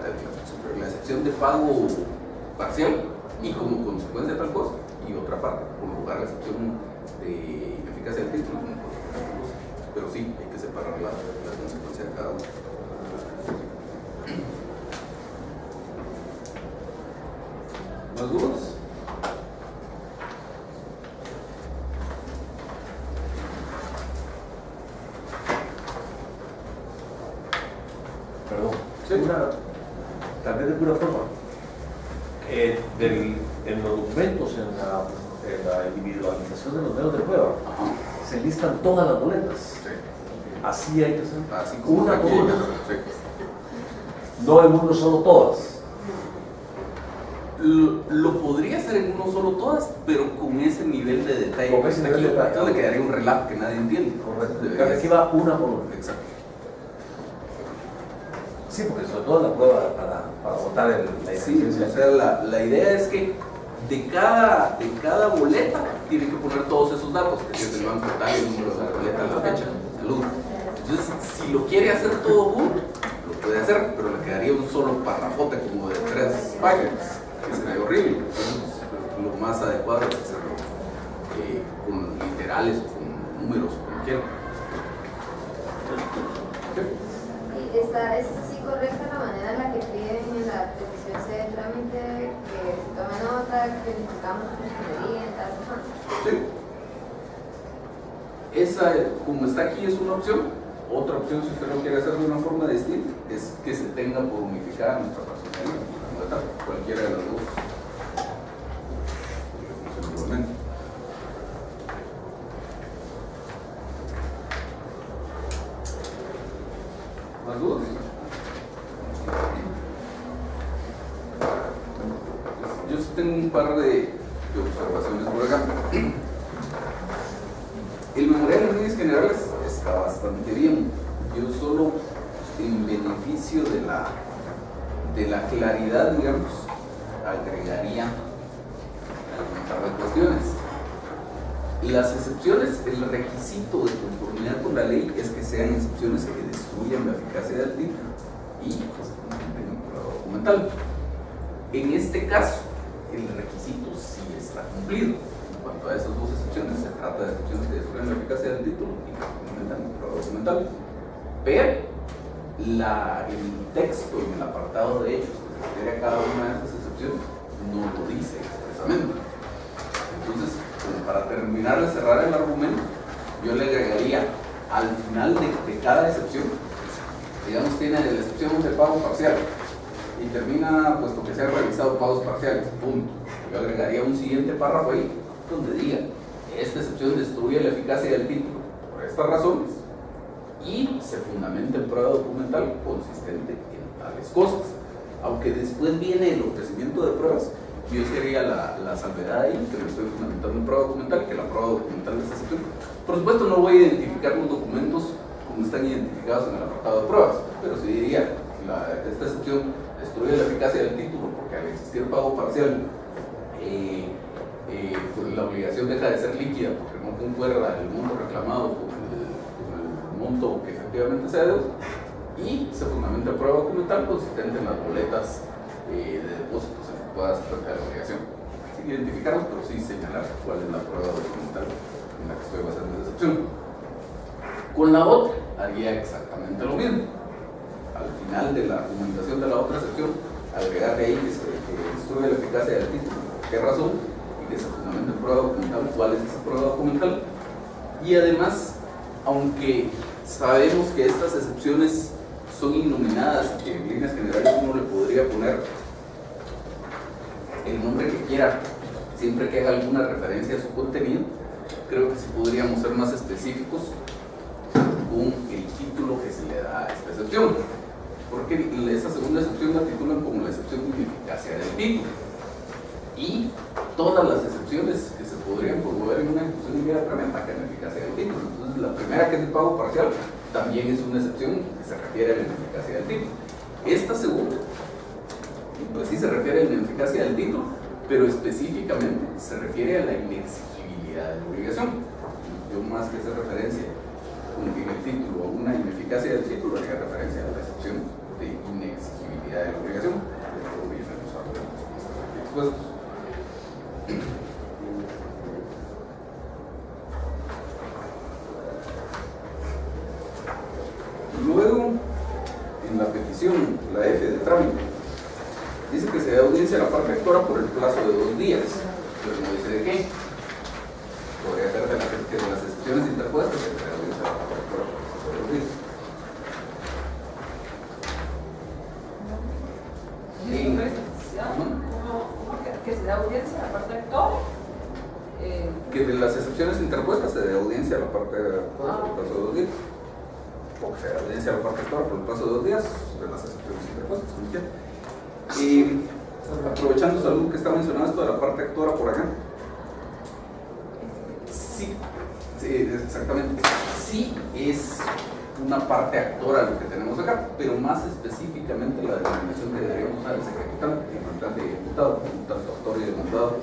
la excepción de pago parcial, y como consecuencia de tal cosa, y otra parte, con lugar la excepción de eficacia del título. Pero sí, hay que separar la consecuencia de cada uno. ¿Más dudas? Perdón. Sí. Tal vez de pura forma. En los documentos, en la individualización de los medios de prueba, se listan todas las boletas. Sí. Así hay que hacer. Así como Una aquí, por una. sí. No en uno solo todas. Lo podría hacer en uno solo todas, pero con ese nivel de detalle. Con ese nivel de detalle. Entonces le quedaría un relato que nadie entiende. Correcto. Aquí va una por una. Exacto. Sí, porque sobre todo la prueba para votar la Sí, eficiencia. o sea, la idea es que de cada boleta tiene que poner todos esos datos, que es el banco tal, el número de la boleta, la fecha, salud. Entonces, si lo quiere hacer todo junto, lo puede hacer, pero le quedaría un solo parrafote como de 3 páginas, que sería horrible. Entonces, lo más adecuado es hacerlo con literales, con números, como quieran. ¿Es así correcta la manera en la que piden en la petición C de trámite que se tome nota, que necesitamos ingeniería en tal cosa? Sí. Esa, como está aquí, es una opción. Otra opción, si usted lo quiere hacer de una forma distinta, es que se tenga por unificada nuestra personalidad, cualquiera de las dos. ¿Más dudas? Yo sí tengo un par de observaciones por acá. El memorial de líneas generales está bastante bien. Yo solo, en beneficio de la claridad, digamos, agregaría un par de cuestiones. Las excepciones, el requisito de conformidad con la ley es que sean excepciones que destruyan la eficacia del título y que se fundamenten en prueba documental. En este caso, el requisito sí está cumplido. En cuanto a esas dos excepciones, se trata de excepciones que destruyan la eficacia del título y que se fundamentan en prueba documental. Pero el texto en el apartado de hechos que se refiere a cada una de estas excepciones no lo dice expresamente. Entonces, como para terminar de cerrar el argumento, yo le agregaría al final de cada excepción, digamos, tiene la excepción de pago parcial y termina, puesto que se han realizado pagos parciales, punto. Yo agregaría un siguiente párrafo ahí donde diga, esta excepción destruye la eficacia del título por estas razones y se fundamenta en prueba documental consistente en tales cosas. Aunque después viene el ofrecimiento de pruebas, yo sería la salvedad ahí, que me estoy fundamentando en prueba documental, que la prueba documental de esta excepción. Por supuesto, no voy a identificar los documentos como están identificados en el apartado de pruebas, pero sí diría, esta excepción destruye la eficacia del título, porque al existir pago parcial, pues la obligación deja de ser líquida, porque no concuerda el monto reclamado con el monto que efectivamente se debe, y se fundamenta en prueba documental consistente en las boletas de depósitos efectuadas frente a la obligación. Sin identificarlos, pero sí señalar cuál es la prueba documental en la que estoy basando esa excepción. Con la otra haría exactamente lo mismo. Al final de la argumentación de la otra excepción, agregarle ahí que destruye la eficacia del título, por qué razón, y que se fundamenta en prueba documental, cuál es esa prueba documental. Y además, aunque sabemos que estas excepciones son innominadas y que en líneas generales uno le podría poner el nombre que quiera, siempre que haga alguna referencia a su contenido, creo que sí podríamos ser más específicos con el título que se le da a esta excepción, porque esa segunda excepción la titulan como la excepción de ineficacia del título, y todas las excepciones que se podrían promover en una ejecución inmediatamente atacan la eficacia del título. Entonces la primera, que es el pago parcial, también es una excepción que se refiere a la ineficacia del título. Esta segunda, pues sí se refiere a la ineficacia del título, pero específicamente se refiere a la inexigibilidad de la obligación. Yo, más que hacer referencia en el título a una ineficacia del título, haría referencia a la excepción de inexigibilidad de la obligación. Luego, en la petición, la F de trámite, dice que se da audiencia a la parte actora por el plazo de 2 días, pero no dice de qué. Podría ser de las excepciones interpuestas, que se da audiencia a la parte actora por el plazo de 2 días. Que se da audiencia a la parte actora. Que de las excepciones interpuestas se dé audiencia a la parte actora por el plazo de 2 días. O que se dé audiencia a la parte actora por el plazo de 2 días de las excepciones interpuestas, como quiera. Y aprovechando salud que está mencionado esto de la parte actora por acá. Sí, exactamente. Sí es una parte actora lo que tenemos acá, pero más específicamente la denominación que deberíamos usar es ejecutante, demandante y ejecutado, un tanto actor y demandado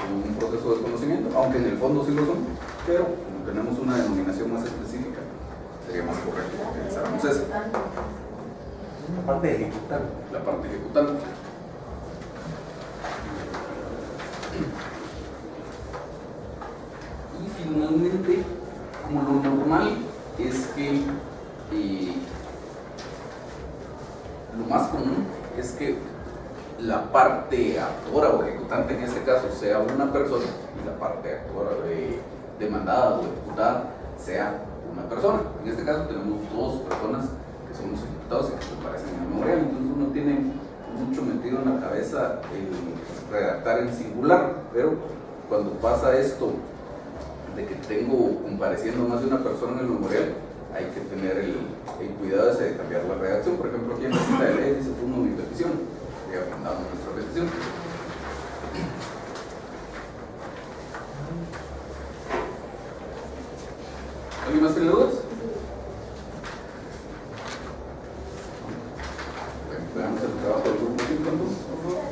en un proceso de conocimiento, aunque en el fondo sí lo son, pero como tenemos una denominación más específica, sería más correcto que utilizáramos eso. La parte ejecutante. La parte ejecutante. Y finalmente, como lo normal es que lo más común es que la parte actora o ejecutante en este caso sea una persona y la parte actora demandada o ejecutada sea una persona. En este caso tenemos 2 personas que son los ejecutados y que comparecen en el memorial, entonces uno tiene mucho metido en la cabeza el redactar en singular, pero cuando pasa esto de que tengo compareciendo más de una persona en el memorial, hay que tener el cuidado ese de cambiar la redacción. Por ejemplo, aquí en la cita de ley dice turno mi petición, ya mandamos nuestra petición. ¿Alguien más tiene dudas? Bueno, veamos el trabajo del grupo 5 entonces, por favor.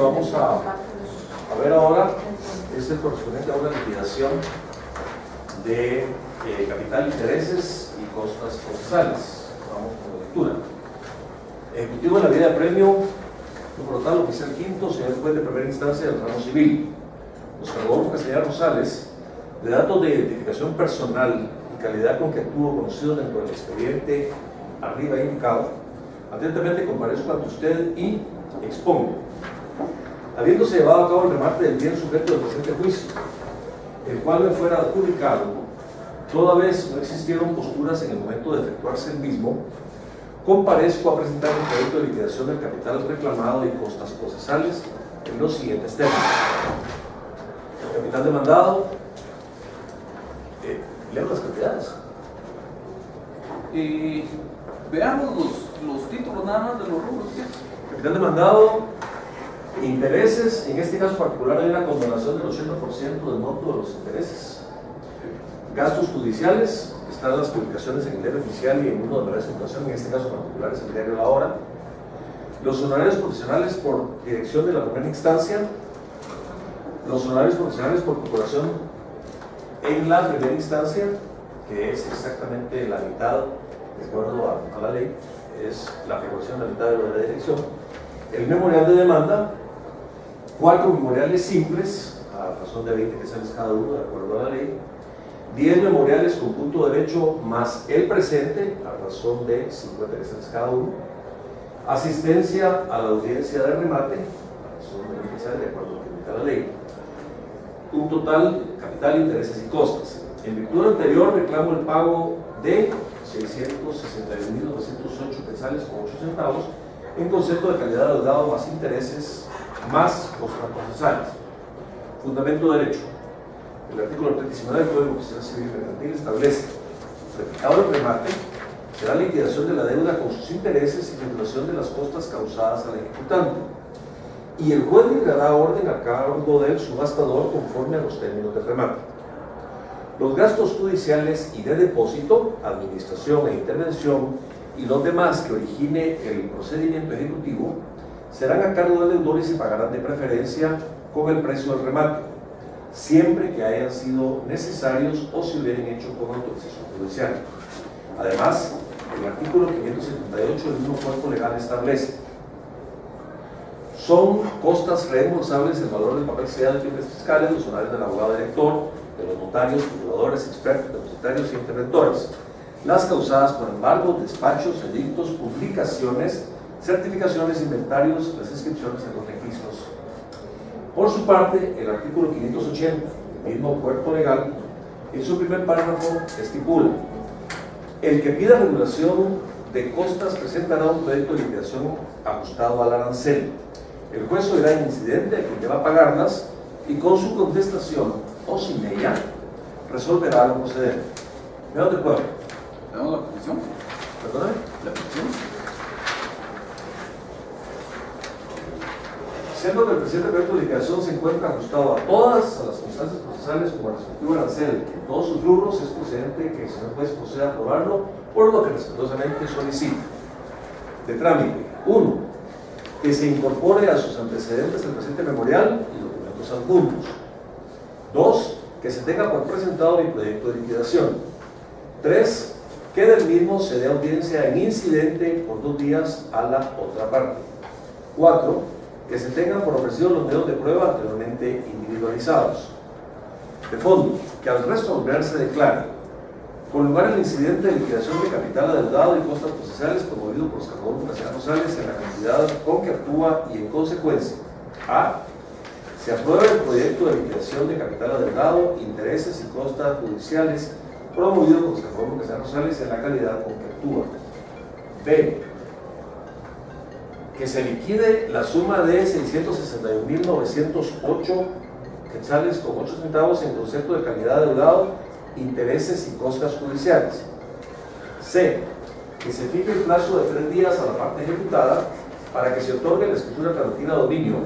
vamos a ver ahora es el correspondiente a una liquidación de capital, intereses y costas procesales. Vamos con la lectura. Ejecutivo de la vida de premio, número tal, oficial quinto, señor juez de primera instancia del ramo civil. Oscar Rodolfo Castellar Rosales, de datos de identificación personal y calidad con que actúo conocido dentro del expediente arriba indicado, atentamente comparezco ante usted y expongo. Habiéndose llevado a cabo el remate del bien sujeto del presente juicio, el cual me fuera adjudicado, toda vez no existieron posturas en el momento de efectuarse el mismo, comparezco a presentar un proyecto de liquidación del capital reclamado y costas procesales en los siguientes términos. El capital demandado, leo las cantidades. Y veamos los títulos nada más de los rubros. Capital demandado, intereses, en este caso particular hay una condonación del 80% del monto de los intereses. Gastos judiciales, están las publicaciones en el diario oficial y en uno de la circulación, en este caso particular es el diario La Hora. Los honorarios profesionales por dirección de la primera instancia, los honorarios profesionales por procuración en la primera instancia, que es exactamente la mitad, de acuerdo a la ley, es la procuración de la mitad de lo de la dirección. El memorial de demanda, 4 memoriales simples, a razón de 20 quetzales cada uno, de acuerdo a la ley, 10 memoriales con punto derecho más el presente, a razón de 50 quetzales cada uno, asistencia a la audiencia de remate, a razón de 20 quetzales, de acuerdo a lo que indica la ley, un total, capital, intereses y costas. En virtud del anterior reclamo el pago de 661.908 quetzales con 8 centavos en concepto de calidad de deudado más intereses más costas procesales. Fundamento derecho. El artículo 39 del Código Procesal Civil y Mercantil establece: replicado el remate, será liquidación de la deuda con sus intereses y regulación de las costas causadas al ejecutante, y el juez dictará orden a cargo del subastador conforme a los términos del remate. Los gastos judiciales y de depósito, administración e intervención y los demás que origine el procedimiento ejecutivo serán a cargo del deudor y se pagarán de preferencia con el precio del remate, siempre que hayan sido necesarios o se hubieran hecho con autorización judicial. Además, el artículo 578 del mismo cuerpo legal establece: son costas reembolsables el valor del papel sellado de fines fiscales, los honorarios del abogado director, de los notarios, procuradores, expertos, depositarios e interventores, las causadas por embargos, despachos, edictos, publicaciones, certificaciones, inventarios, las inscripciones en los registros. Por su parte, el artículo 580, el mismo cuerpo legal, en su primer párrafo estipula: el que pida regulación de costas presentará un proyecto de liquidación ajustado al arancel. El juez oirá el incidente a quien deba pagarlas y con su contestación o sin ella resolverá lo procedente. ¿Veamos de acuerdo? ¿Veamos la petición? ¿Perdóname? ¿La petición? Siendo que el presente proyecto de liquidación se encuentra ajustado a todas las constancias procesales como el respectivo arancel en todos sus rubros, es procedente que el señor juez proceda a aprobarlo, por lo que respetuosamente solicita. De trámite: 1. Que se incorpore a sus antecedentes el presente memorial y documentos adjuntos. 2. Que se tenga por presentado mi proyecto de liquidación. 3. Que del mismo se dé audiencia en incidente por 2 días a la otra parte. 4. Que se tengan por ofrecidos los medios de prueba anteriormente individualizados. De fondo, que al resolverse declare: con lugar el incidente de liquidación de capital adeudado y costas procesales promovido por Oscar Rodolfo Castellar Rosales en la cantidad con que actúa, y en consecuencia: a. Se aprueba el proyecto de liquidación de capital adeudado, intereses y costas judiciales promovido por Oscar Rodolfo Castellar Rosales en la calidad con que actúa. B. Que se liquide la suma de 661.908 quetzales con 8 centavos en concepto de calidad adeudado, intereses y costas judiciales. C. Que se fije el plazo de 3 días a la parte ejecutada para que se otorgue la escritura traducida a dominio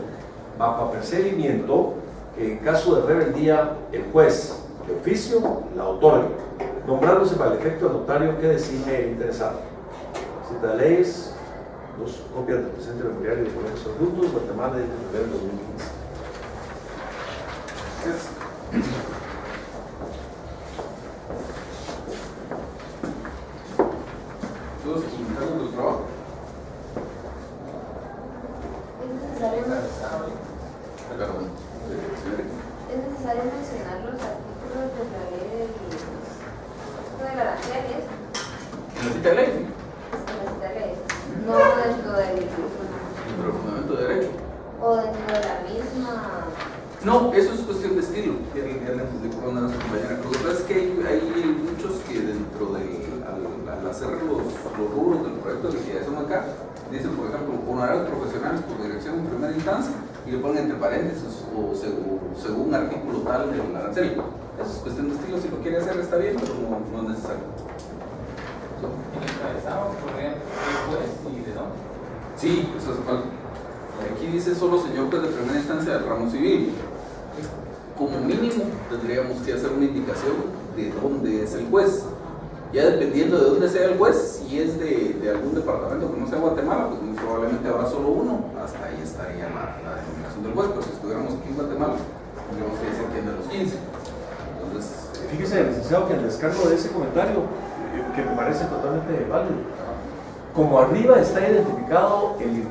bajo apercibimiento, que en caso de rebeldía el juez de oficio la otorgue, nombrándose para el efecto el notario que designe el interesado. Cita de leyes 2 copias del presente memorial y documentos adjuntos, Guatemala, 10 de febrero de 2015. ¿Todos comentarios del trabajo? Es necesario mencionar los artículos de la ley de garantías. ¿En la cita de ley? No dentro del ¿Dentro del fundamento de derecho? o dentro de la misma. No, eso es cuestión de estilo. Ya le explicó a nuestra compañera. Lo que pasa es que hay muchos que dentro del, al hacer los rubros del proyecto de liquidación acá, dicen, por ejemplo, honorarios profesionales por dirección en primera instancia y le ponen entre paréntesis o según artículo tal del arancel. Eso es cuestión de estilo. Si lo quiere hacer está bien, pero no es necesario. ¿En el encabezado podría ser juez y de dónde? Sí, eso hace falta. Aquí dice solo señor juez de primera instancia del ramo civil. Como mínimo tendríamos que hacer una indicación de dónde es el juez. Ya dependiendo de dónde sea el juez, si es de algún departamento que no sea Guatemala, pues muy probablemente habrá solo uno. Hasta ahí estaría la denominación del juez. Pero si estuviéramos aquí en Guatemala, tendríamos que decir que es de los 15. Entonces, Fíjese, licenciado, que en descargo de ese comentario, que me parece totalmente válido, como arriba está identificado el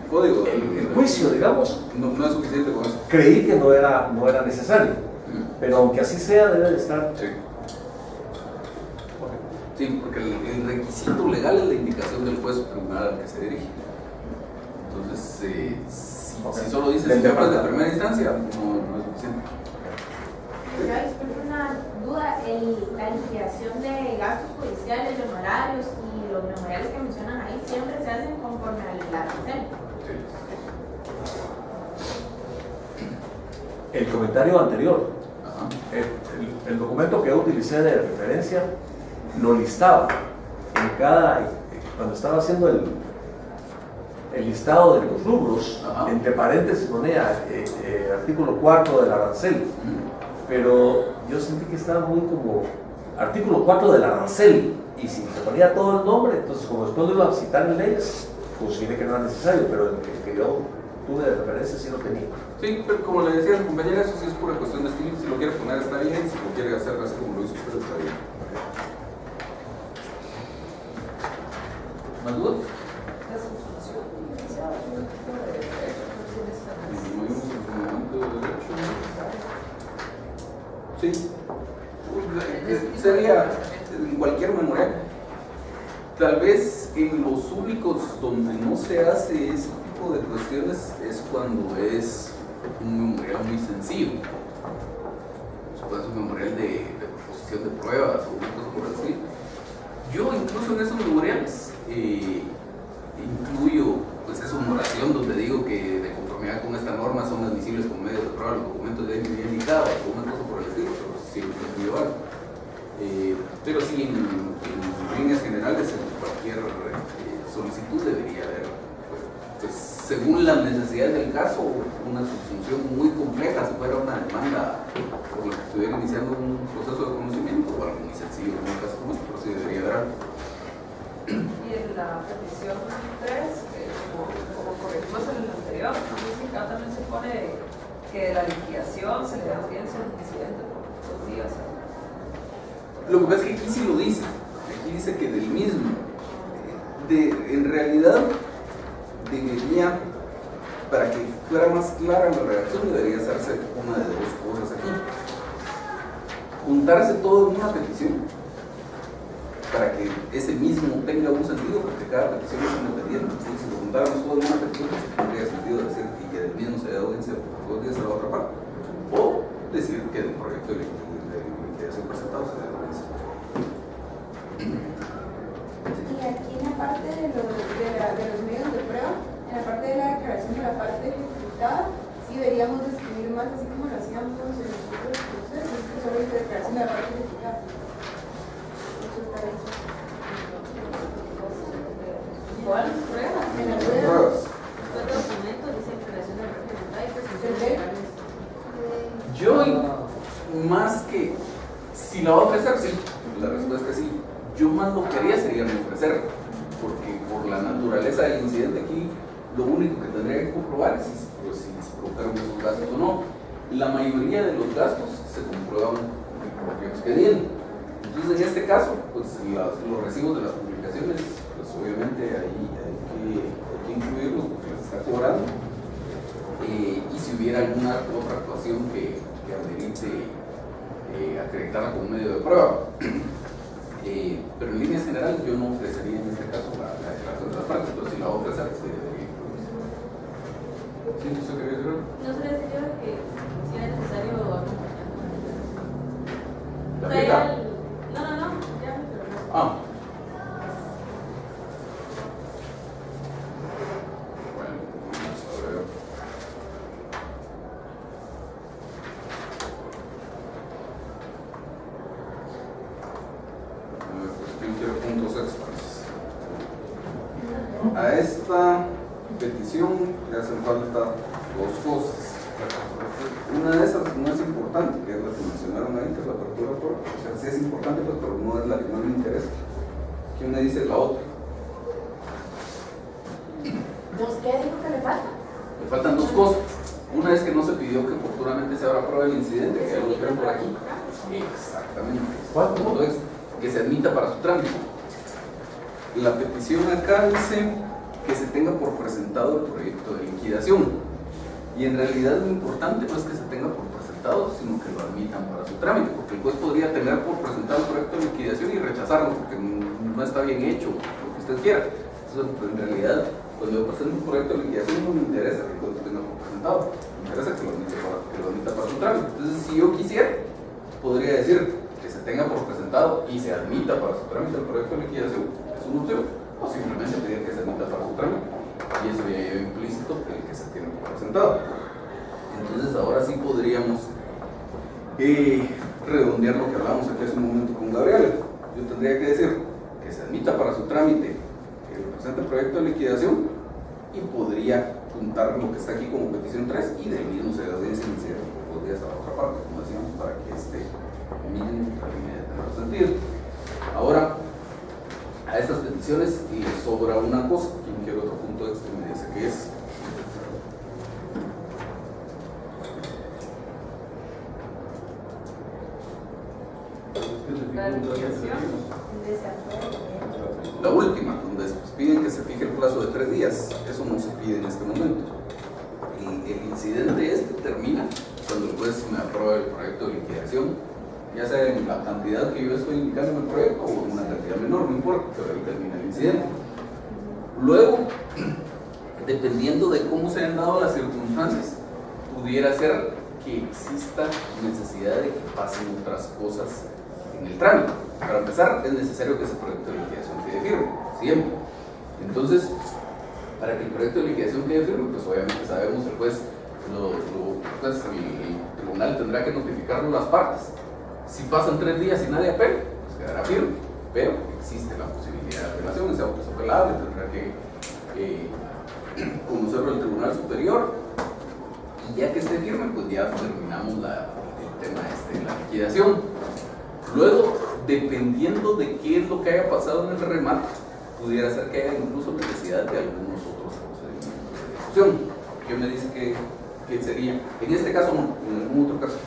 código, el juicio, digamos, no es suficiente con eso. creí que no era necesario, pero aunque así sea, debe de estar. Sí. Sí, porque el requisito legal es la indicación del juez primario al que se dirige. Entonces, si solo dice señor juez de primera instancia, no es suficiente. Ya, disculpe una duda, la liquidación de gastos judiciales, de honorarios y los memoriales que mencionan ahí siempre se hacen conforme al arancel. El comentario anterior, el documento que yo utilicé de referencia lo listaba en cuando estaba haciendo el listado de los rubros, entre paréntesis ponía artículo 4 del arancel, pero yo sentí que estaba muy como artículo 4 del arancel, y si se ponía todo el nombre, entonces como después lo iba a citar en leyes, pues tiene que no era necesario, pero el que yo tuve de referencia sí lo tenía. Sí, pero como le decía a la compañera, eso sí es pura cuestión de estilo. Si lo quiere poner está bien, si lo quiere hacer así como lo hizo usted está bien. ¿Más dudas? La subsunción inicial de un tipo de derecho, Disminuimos el fundamento de derecho. Sí. Sería en cualquier memorial. Tal vez en los únicos donde no se hace ese tipo de cuestiones es cuando es un memorial muy sencillo. Puede ser un memorial de proposición de pruebas o una cosa por así. Yo incluso en esos memoriales incluyo pues esa oración donde digo que de conformidad con esta norma son admisibles como medios de prueba los documentos de bien indicados o una cosa por el estilo, pero siempre incluyo algo. Pero sí, en líneas generales, en cualquier solicitud debería haber, pues, según las necesidades del caso, una subsunción muy compleja, si fuera una demanda por la que estuviera iniciando un proceso de conocimiento o algo muy sencillo en un caso como este, pero sí debería haber algo. Y en la petición 3, como corregimos en el anterior, acá también se pone que de la liquidación se le da audiencia al incidente por 2 días. Lo que pasa es que aquí sí lo dice, aquí dice que del mismo. En realidad debería, para que fuera más clara la redacción, debería hacerse una de dos cosas aquí. Juntarse todo en una petición, para que ese mismo tenga un sentido, porque cada petición es independiente. Entonces, si lo juntáramos todo en una petición, pues tendría sentido decir que del mismo se da audiencia por 2 días a la otra parte. O decir que del proyecto de liquidación presentado se da audiencia. Y aquí en la parte de los medios de prueba, en la parte de la declaración de la parte ejecutada, sí deberíamos describir más, así como lo hacíamos en los otros procesos, que solo es declaración de la parte ejecutada. ¿Cuáles pruebas? En las pruebas. Los documentos dice declaración de representada y presunción de legales. Yo, más que si la va a ofrecer, sí, la respuesta es sí, yo más lo que haría sería no ofrecerlo, porque por la naturaleza del incidente aquí, lo único que tendría que comprobar es si se provocaron esos gastos o no. La mayoría de los gastos se comprueban en el propio expediente. Entonces, en este caso, pues los recibos de las publicaciones, pues obviamente ahí hay que incluirlos porque les está cobrando. Y si hubiera alguna otra actuación que amerite acreditarla como medio de prueba. Pero en líneas generales yo no ofrecería en este caso la declaración de las partes, pero si la voy a ofrecer, se debería incluir. ¿Sí? ¿Eso quería decir? No se les diría que si era necesario acompañar. ¿La aplica? No, ya me terminé. Ah. Bueno, vamos a ver. Yo quiero puntos extras. A esta petición le hacen falta dos cosas. Una de esas no es importante, que es la que mencionaron ahí, que es la apertura por. O sea, sí es importante, pues, pero no es la que más me interesa. ¿Quién me dice la otra? ¿Dos qué dijo que le falta? Le faltan dos cosas. Una es que no se pidió que oportunamente se abra prueba del incidente, que ya lo dijeron por aquí. Exactamente. ¿Cuánto es? Que se admita para su trámite. La petición acá dice que se tenga por presentado el proyecto de liquidación. Y en realidad lo importante no es que se tenga por presentado, sino que lo admitan para su trámite, porque el juez podría tener por presentado el proyecto de liquidación y rechazarlo porque no está bien hecho, lo que usted quiera. Entonces, en realidad, cuando yo presento un proyecto de liquidación no me interesa que el juez lo tenga por presentado, me interesa que lo admita para su trámite. Entonces, si yo quisiera, podría decir que se tenga por presentado y se admita para su trámite el proyecto de liquidación, es una opción, o simplemente pedir que se admita para su trámite. Y eso ya lleva implícito el que se tiene por presentado. Entonces ahora sí podríamos redondear lo que hablábamos aquí hace un momento con Gabriela. Yo tendría que decir que se admita para su trámite el presente proyecto de liquidación y podría juntar lo que está aquí como petición 3 y del mismo se da audiencia inicial por 2 días a la otra parte, como decíamos, para que mínimo termine de tener sentido. Ahora, a estas peticiones les sobra una cosa. ¿Quién quiere otro punto extra? Me dice que es. La última, donde piden que se fije el plazo de 3 días. Eso no se pide en este momento. El incidente termina cuando el juez me aprueba el proyecto de liquidación, ya sea en la cantidad que yo estoy indicando en el proyecto o en una cantidad menor, no importa, pero ahí termina el incidente. Luego, dependiendo de cómo se han dado las circunstancias, pudiera ser que exista necesidad de que pasen otras cosas en el trámite. Para empezar, es necesario que ese proyecto de liquidación quede firme, siempre. Entonces, para que el proyecto de liquidación quede firme, pues obviamente sabemos el juez, el tribunal tendrá que notificarlo a las partes. Si pasan 3 días y nadie apela, pues quedará firme, pero existe la posibilidad de apelación, ese auto es apelable, tendrá que conocerlo el Tribunal Superior y ya que esté firme, pues ya terminamos el tema de la liquidación. Luego, dependiendo de qué es lo que haya pasado en el remate, pudiera ser que haya incluso necesidad de algunos otros procedimientos de ejecución. ¿Qué me dice que sería? En este caso no, en algún otro caso.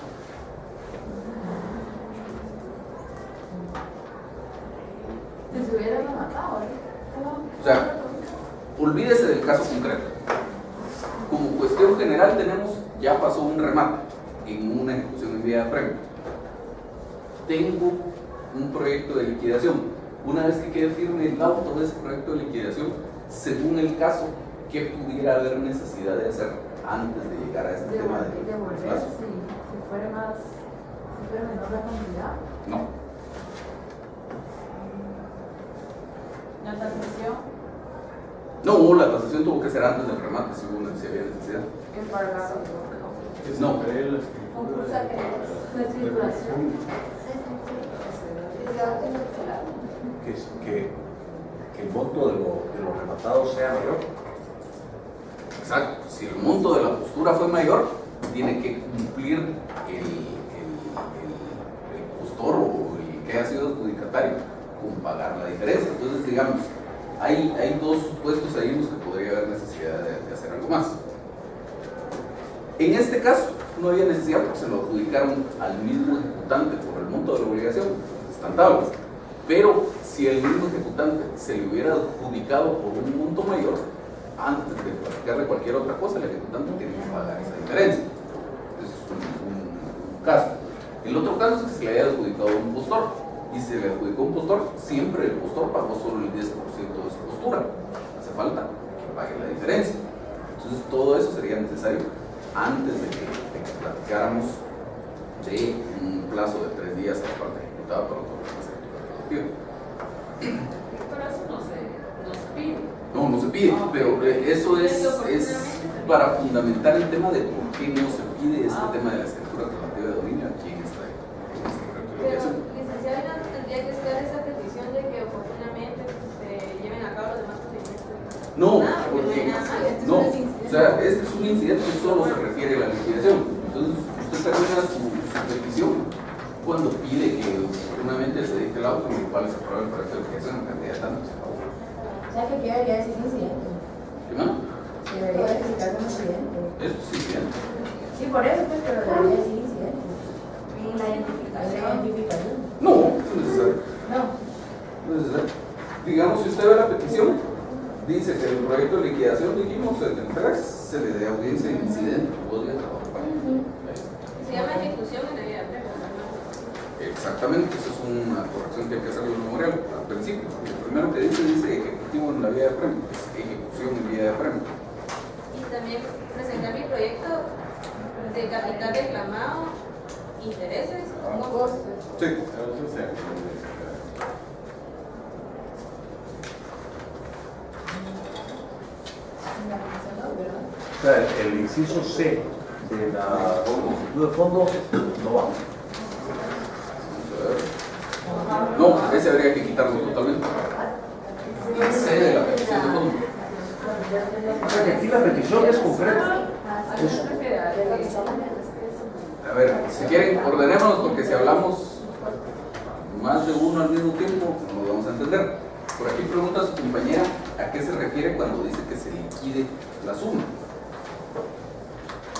Si se hubiera rematado, O sea, olvídese del caso concreto. Como cuestión general tenemos, ya pasó un remate en una ejecución en vía de premio. Tengo un proyecto de liquidación. Una vez que quede firme el auto de ese proyecto de liquidación, según el caso, ¿qué pudiera haber necesidad de hacer antes de llegar a este tema de plazo? Si fuera menor la cantidad. No. ¿La tasación? No, la tasación tuvo que ser antes del remate, si había necesidad. Embargado. No. Concursa que la circulación. Que el monto de lo rematado sea mayor. Exacto. Si el monto de la postura fue mayor, tiene que cumplir el postor o el que haya sido adjudicatario con pagar la diferencia. Entonces, digamos, hay dos supuestos ahí en los que podría haber necesidad de hacer algo más. En este caso, no había necesidad porque se lo adjudicaron al mismo ejecutante por el monto de la obligación, están tablas. Pero si el mismo ejecutante se le hubiera adjudicado por un monto mayor, antes de practicarle cualquier otra cosa, el ejecutante tiene que pagar esa diferencia. Ese es un caso. El otro caso es que se le haya adjudicado a un postor, y se le adjudicó a un postor, siempre el postor pagó solo el 10% de su postura. Hace falta que pague la diferencia. Entonces todo eso sería necesario antes de que platicáramos de un plazo de 3 días a la parte ejecutada para todo el sector productivo. Pero eso no se pide. No se pide, pero eso es para fundamentar el tema de por qué no se pide este tema de la escritura relativa de dominio aquí en esta Pero, licenciada, ¿no tendría que estar esa petición de que oportunamente se lleven a cabo los demás procedimientos? No, porque no, o sea, este es un incidente que solo se refiere a la liquidación. Entonces, usted termina su petición cuando pide que oportunamente se deje el auto en el cual se apruebe el proyecto de liquidación en cantidad de tantos. O sea, que aquí debería decir incidente. ¿Qué más? Debería verificar como incidente. Esto es incidente. Sí, por eso, pues, pero debería decir incidente. En la identificación. La identificación. No, no es necesario. No. No es necesario. Digamos, si usted ve la petición, dice que el proyecto de liquidación, dijimos, en el 3 se le dé audiencia en incidente, podría trabajar para Se llama ejecución en la vida previa. Exactamente, eso es una corrección que hay que hacer en el memorial al principio. Lo primero que dice ejecutivo en la vía de premio, es ejecución en vía de premio. Y también presentar mi proyecto de capital reclamado, intereses, costos. Sí. O sea, el inciso C de la solicitud de fondo no va. No, ese habría que quitarlo totalmente. El C de la petición de fondo. O sea que aquí la petición es concreta. A ver, si quieren, ordenémonos porque si hablamos más de uno al mismo tiempo, no lo vamos a entender. Por aquí pregunta a su compañera a qué se refiere cuando dice que se liquide la suma.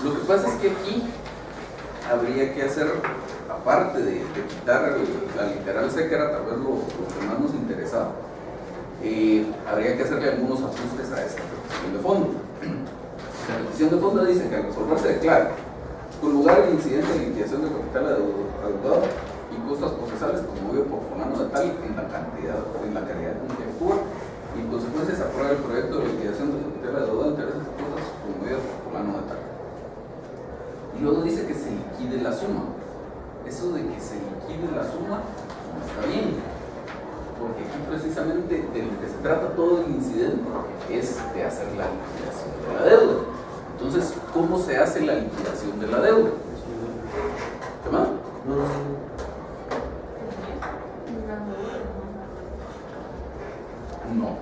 Lo que pasa es que aquí habría que hacer, aparte de quitar la literal C, que era tal vez lo que más nos interesaba, habría que hacerle algunos ajustes a esta petición de fondo. La petición de fondo dice que al resolverse declara con lugar el incidente de liquidación de capital adeudado y costas procesales promovido por fulano de tal en la calidad en que actúa y en consecuencia se aprueba el proyecto de liquidación de capital adeudado de intereses y costas promovidas por fulano de tal. Y luego dice que se liquide la suma. Eso de que se liquide la suma no está bien, porque aquí precisamente de lo que se trata todo el incidente es de hacer la liquidación de la deuda. Entonces, ¿cómo se hace la liquidación de la deuda? ¿Qué más? No.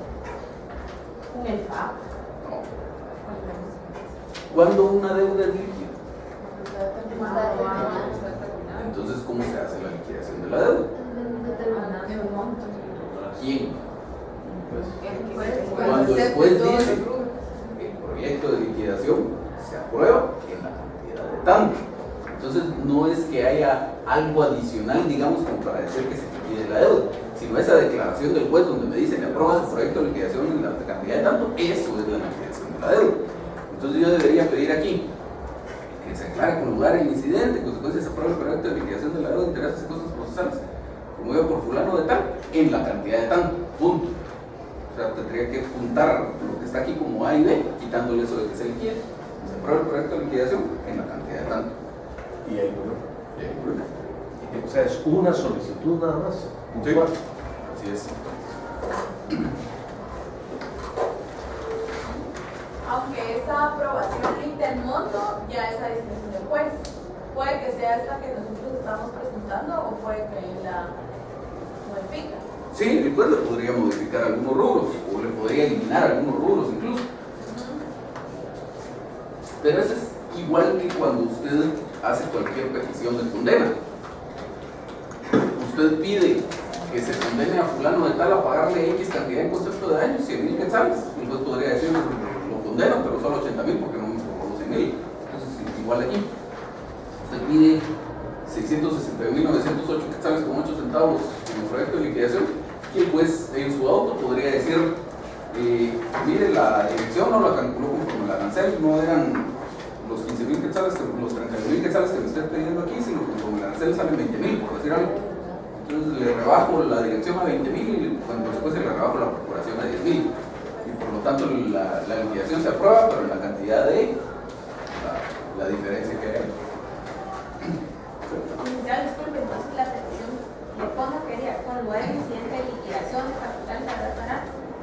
¿Con el PAP? No. ¿Cuándo una deuda es líquida? Entonces, ¿cómo se hace la liquidación de la deuda? ¿Quién? Cuando el juez dice el proyecto de liquidación se aprueba en la cantidad de tanto. Entonces, no es que haya algo adicional, digamos, como para decir que se liquide la deuda, sino esa declaración del juez donde me dice que aprueba su proyecto de liquidación en la cantidad de tanto, eso es la liquidación de la deuda. Entonces, yo debería pedir aquí que se aclare con lugar el incidente, en consecuencia se aprueba el proyecto de liquidación de la deuda de intereses y costas procesales, promovido por fulano de tal, en la cantidad de tanto, punto. O sea, tendría que juntar lo que está aquí como A y B, quitándole eso de que se liquide. Se aprueba el proyecto de liquidación en la cantidad de tanto. Y ahí murió. O sea, es una solicitud nada más. Sí, así es. Aunque esa aprobación limite el monto, ya es a discreción del juez. Puede que sea esta que nosotros estamos presentando o puede que la modifique. Sí, el juez le podría modificar algunos rubros o le podría eliminar algunos rubros incluso. Pero eso es igual que cuando usted hace cualquier petición de condena. Usted pide que se condene a fulano de tal a pagarle X cantidad en concepto de daños, 100,000 quetzales, entonces podría decir, lo condeno, pero solo 80,000 porque no me cobró los 100,000. Entonces, igual aquí, usted pide 661,908 quetzales con 8 centavos en el proyecto de liquidación, y pues en su auto podría decir, mire, la dirección no la calculó conforme el arancel, no eran los 15,000 quetzales, los 31,000 quetzales que me estoy pidiendo aquí, sino que conforme el arancel salen 20,000, por decir algo. Entonces le rebajo la dirección a 20,000 y cuando después le rebajo la procuración a 10,000. Y por lo tanto la liquidación se aprueba, pero la cantidad de la diferencia que hay. Ya, disculpe, entonces la petición de fondo quería, con lugar de incidente de liquidación de capital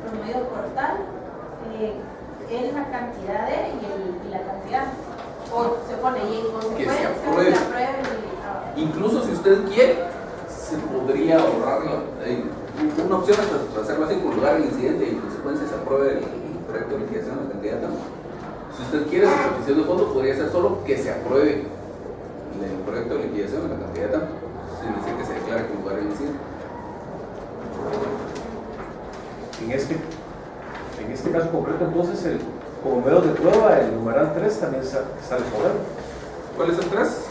promovido por tal, es la cantidad de y la cantidad. O se pone y en consecuencia se apruebe. Incluso si usted quiere, se podría ahorrar una opción es hacerlo así, con lugar del incidente y en consecuencia se apruebe el proyecto de liquidación de la cantidad tanto. Si usted quiere su petición de fondo, podría ser solo que se apruebe el proyecto de liquidación de la cantidad tanto, sin decir que se declare con lugar del incidente. En este caso concreto, entonces, como medio de prueba, el numeral 3 también sale por él. ¿Cuál es el 3?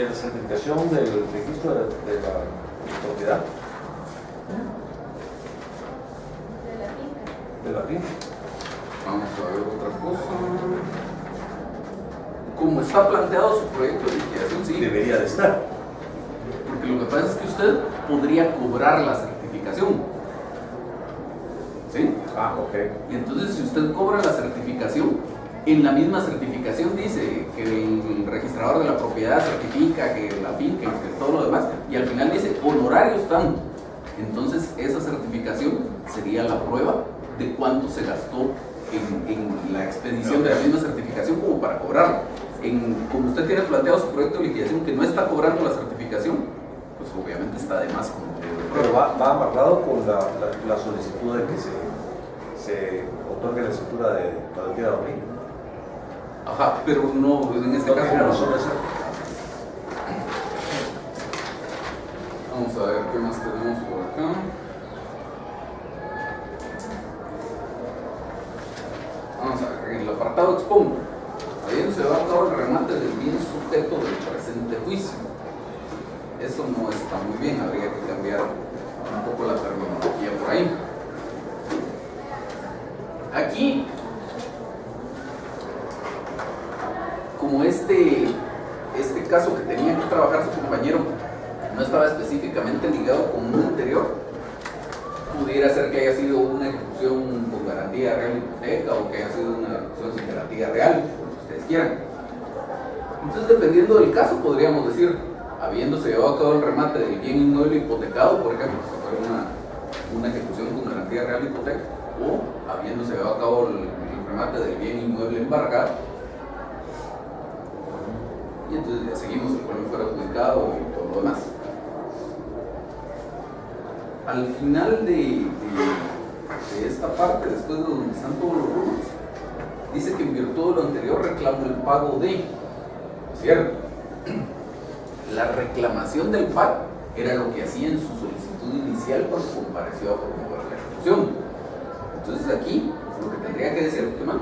La certificación del registro de la propiedad. De la finca. Vamos a ver otra cosa. Como está planteado su proyecto de liquidación, sí. Debería de estar. Porque lo que pasa es que usted podría cobrar la certificación. ¿Sí? Ah, ok. Y entonces, si usted cobra la certificación, en la misma certificación dice que el registrador de la propiedad certifica que la finca, que todo lo demás, y al final dice honorarios tanto. Entonces, esa certificación sería la prueba de cuánto se gastó en la expedición de la misma certificación como para cobrarlo. Como usted tiene planteado su proyecto de liquidación que no está cobrando la certificación, pues obviamente está de más como pero va amarrado con la solicitud de que se otorgue la escritura de garantía de dominio. Ajá, pero no, en este caso no. Vamos a ver qué más tenemos por acá. Vamos a ver, en el apartado expongo. Habiendo se va a cabo el remate del bien sujeto del presente juicio. Eso no está muy bien, habría que cambiar un poco la terminología por ahí. Aquí, como este caso que tenía que trabajar su compañero no estaba específicamente ligado con un anterior, pudiera ser que haya sido una ejecución con garantía real de hipoteca o que haya sido una ejecución sin garantía real, como ustedes quieran. Entonces, dependiendo del caso, podríamos decir, habiéndose llevado a cabo el remate del bien inmueble hipotecado, por ejemplo, si fuera una ejecución con garantía real de hipoteca, o habiéndose llevado a cabo el remate del bien inmueble embargado, y entonces ya seguimos el cual fuera adjudicado y todo lo demás. Al final de esta parte, después de donde están todos los rubros, dice que en virtud de lo anterior reclamo el pago de, ¿cierto? La reclamación del pago era lo que hacía en su solicitud inicial cuando compareció a promover la ejecución. Entonces aquí, lo que tendría que decir, ¿qué más?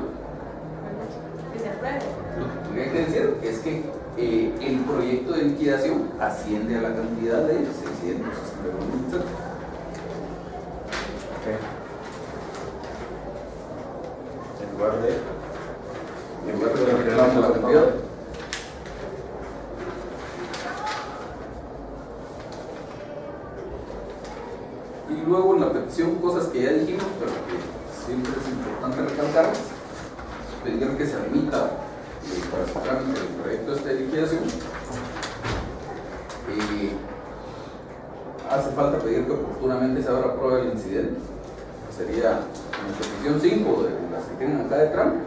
Que se apruebe. Lo que tendría que decir es que el proyecto de liquidación asciende a la cantidad de 600. Okay. En lugar de reclamar la cantidad. Y luego en la petición, cosas que ya dijimos, pero que siempre es importante recalcarlas, pedir que se admita para su trámite el proyecto de liquidación. Hace falta pedir que oportunamente se abra prueba del incidente. Sería en la petición 5 de las que tienen acá de trámite,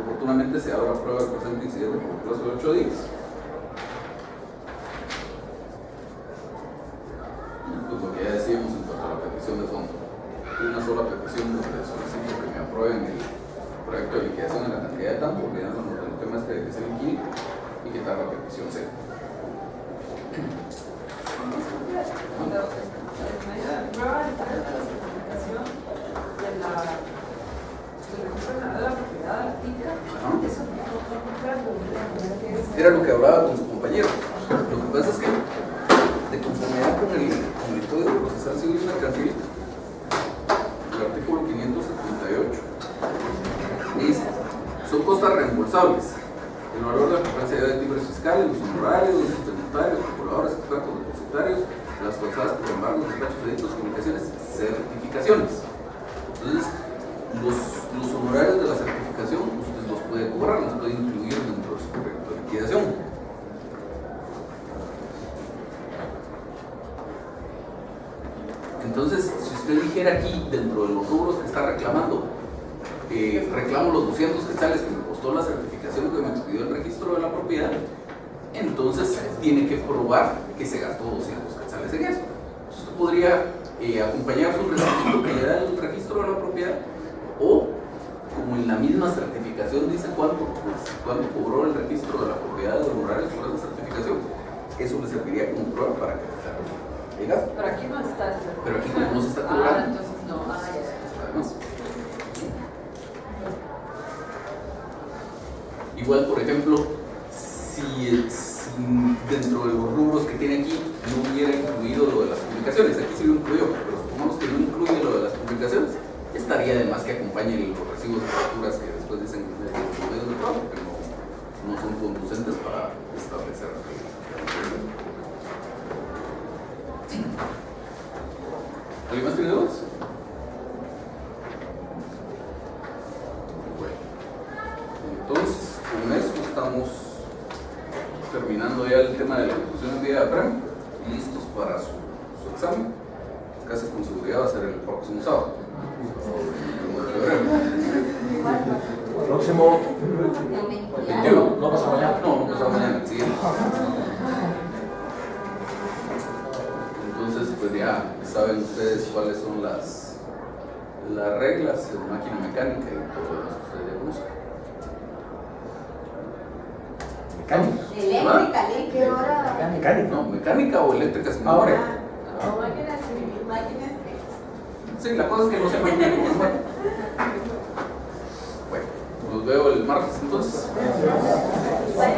oportunamente se abra prueba del presente incidente por un plazo de 8 días. Pues lo que ya decíamos en cuanto a la petición de fondo, una sola petición donde solicito que me aprueben el proyecto de liquidación en la cantidad de tanto, olvidándonos del tema este de que se liquide y quitar la petición C. la propiedad artística, eso era lo que hablaba con su compañero. Lo que pasa es que, de conformidad con el Código Procesal Civil Mercantil, el artículo 578 dice: son costas reembolsables el valor de la frecuencia de timbres fiscales, los honorarios, los tributarios, calculadores, extractos depositarios, las causadas por embargos, despachos, delitos, comunicaciones, certificaciones. Entonces, los honorarios de la certificación usted los puede cobrar, los puede incluir dentro de su proyecto de liquidación. Entonces, si usted dijera aquí, dentro de los rubros que está reclamando, reclamo los 200 quetzales que me costó la certificación que me expidió el registro de la propiedad, entonces tiene que probar que se gastó 200 quetzales en eso. Entonces, usted podría acompañar su registro que le da el registro de la propiedad, o como en la misma certificación dice cuánto cobró el registro de la propiedad de honorarios por esa certificación, eso le serviría como prueba para que el gasto. Pero aquí no está. Pero aquí no se está cobrando. Entonces no. Además. Igual, por ejemplo, si dentro de los rubros que tiene aquí no hubiera incluido lo de las publicaciones, aquí sí lo incluyó, pero supongamos que no incluye lo de las publicaciones, estaría de más que acompañe los recibos de facturas que después dicen que los medios de pago, porque no son conducentes para establecer. ¿Alguien más tiene dudas? Bueno, entonces con esto estamos terminando ya el tema de la ejecución en vía de apremio, listos para su examen. Casi con seguridad va a ser el próximo sábado. Próximo 21, no pasa mañana. No pasa mañana, el siguiente. Entonces, pues ya saben ustedes cuáles son las reglas de máquina mecánica y todo lo que ustedes ya conocen. Mecánica. Eléctrica, ¿qué hora? Mecánica. No, mecánica o eléctrica sin Ahora. nombre. Máquinas. Sí, la cosa es que no se máquina como se llama. Bueno, los veo el martes entonces. Bueno,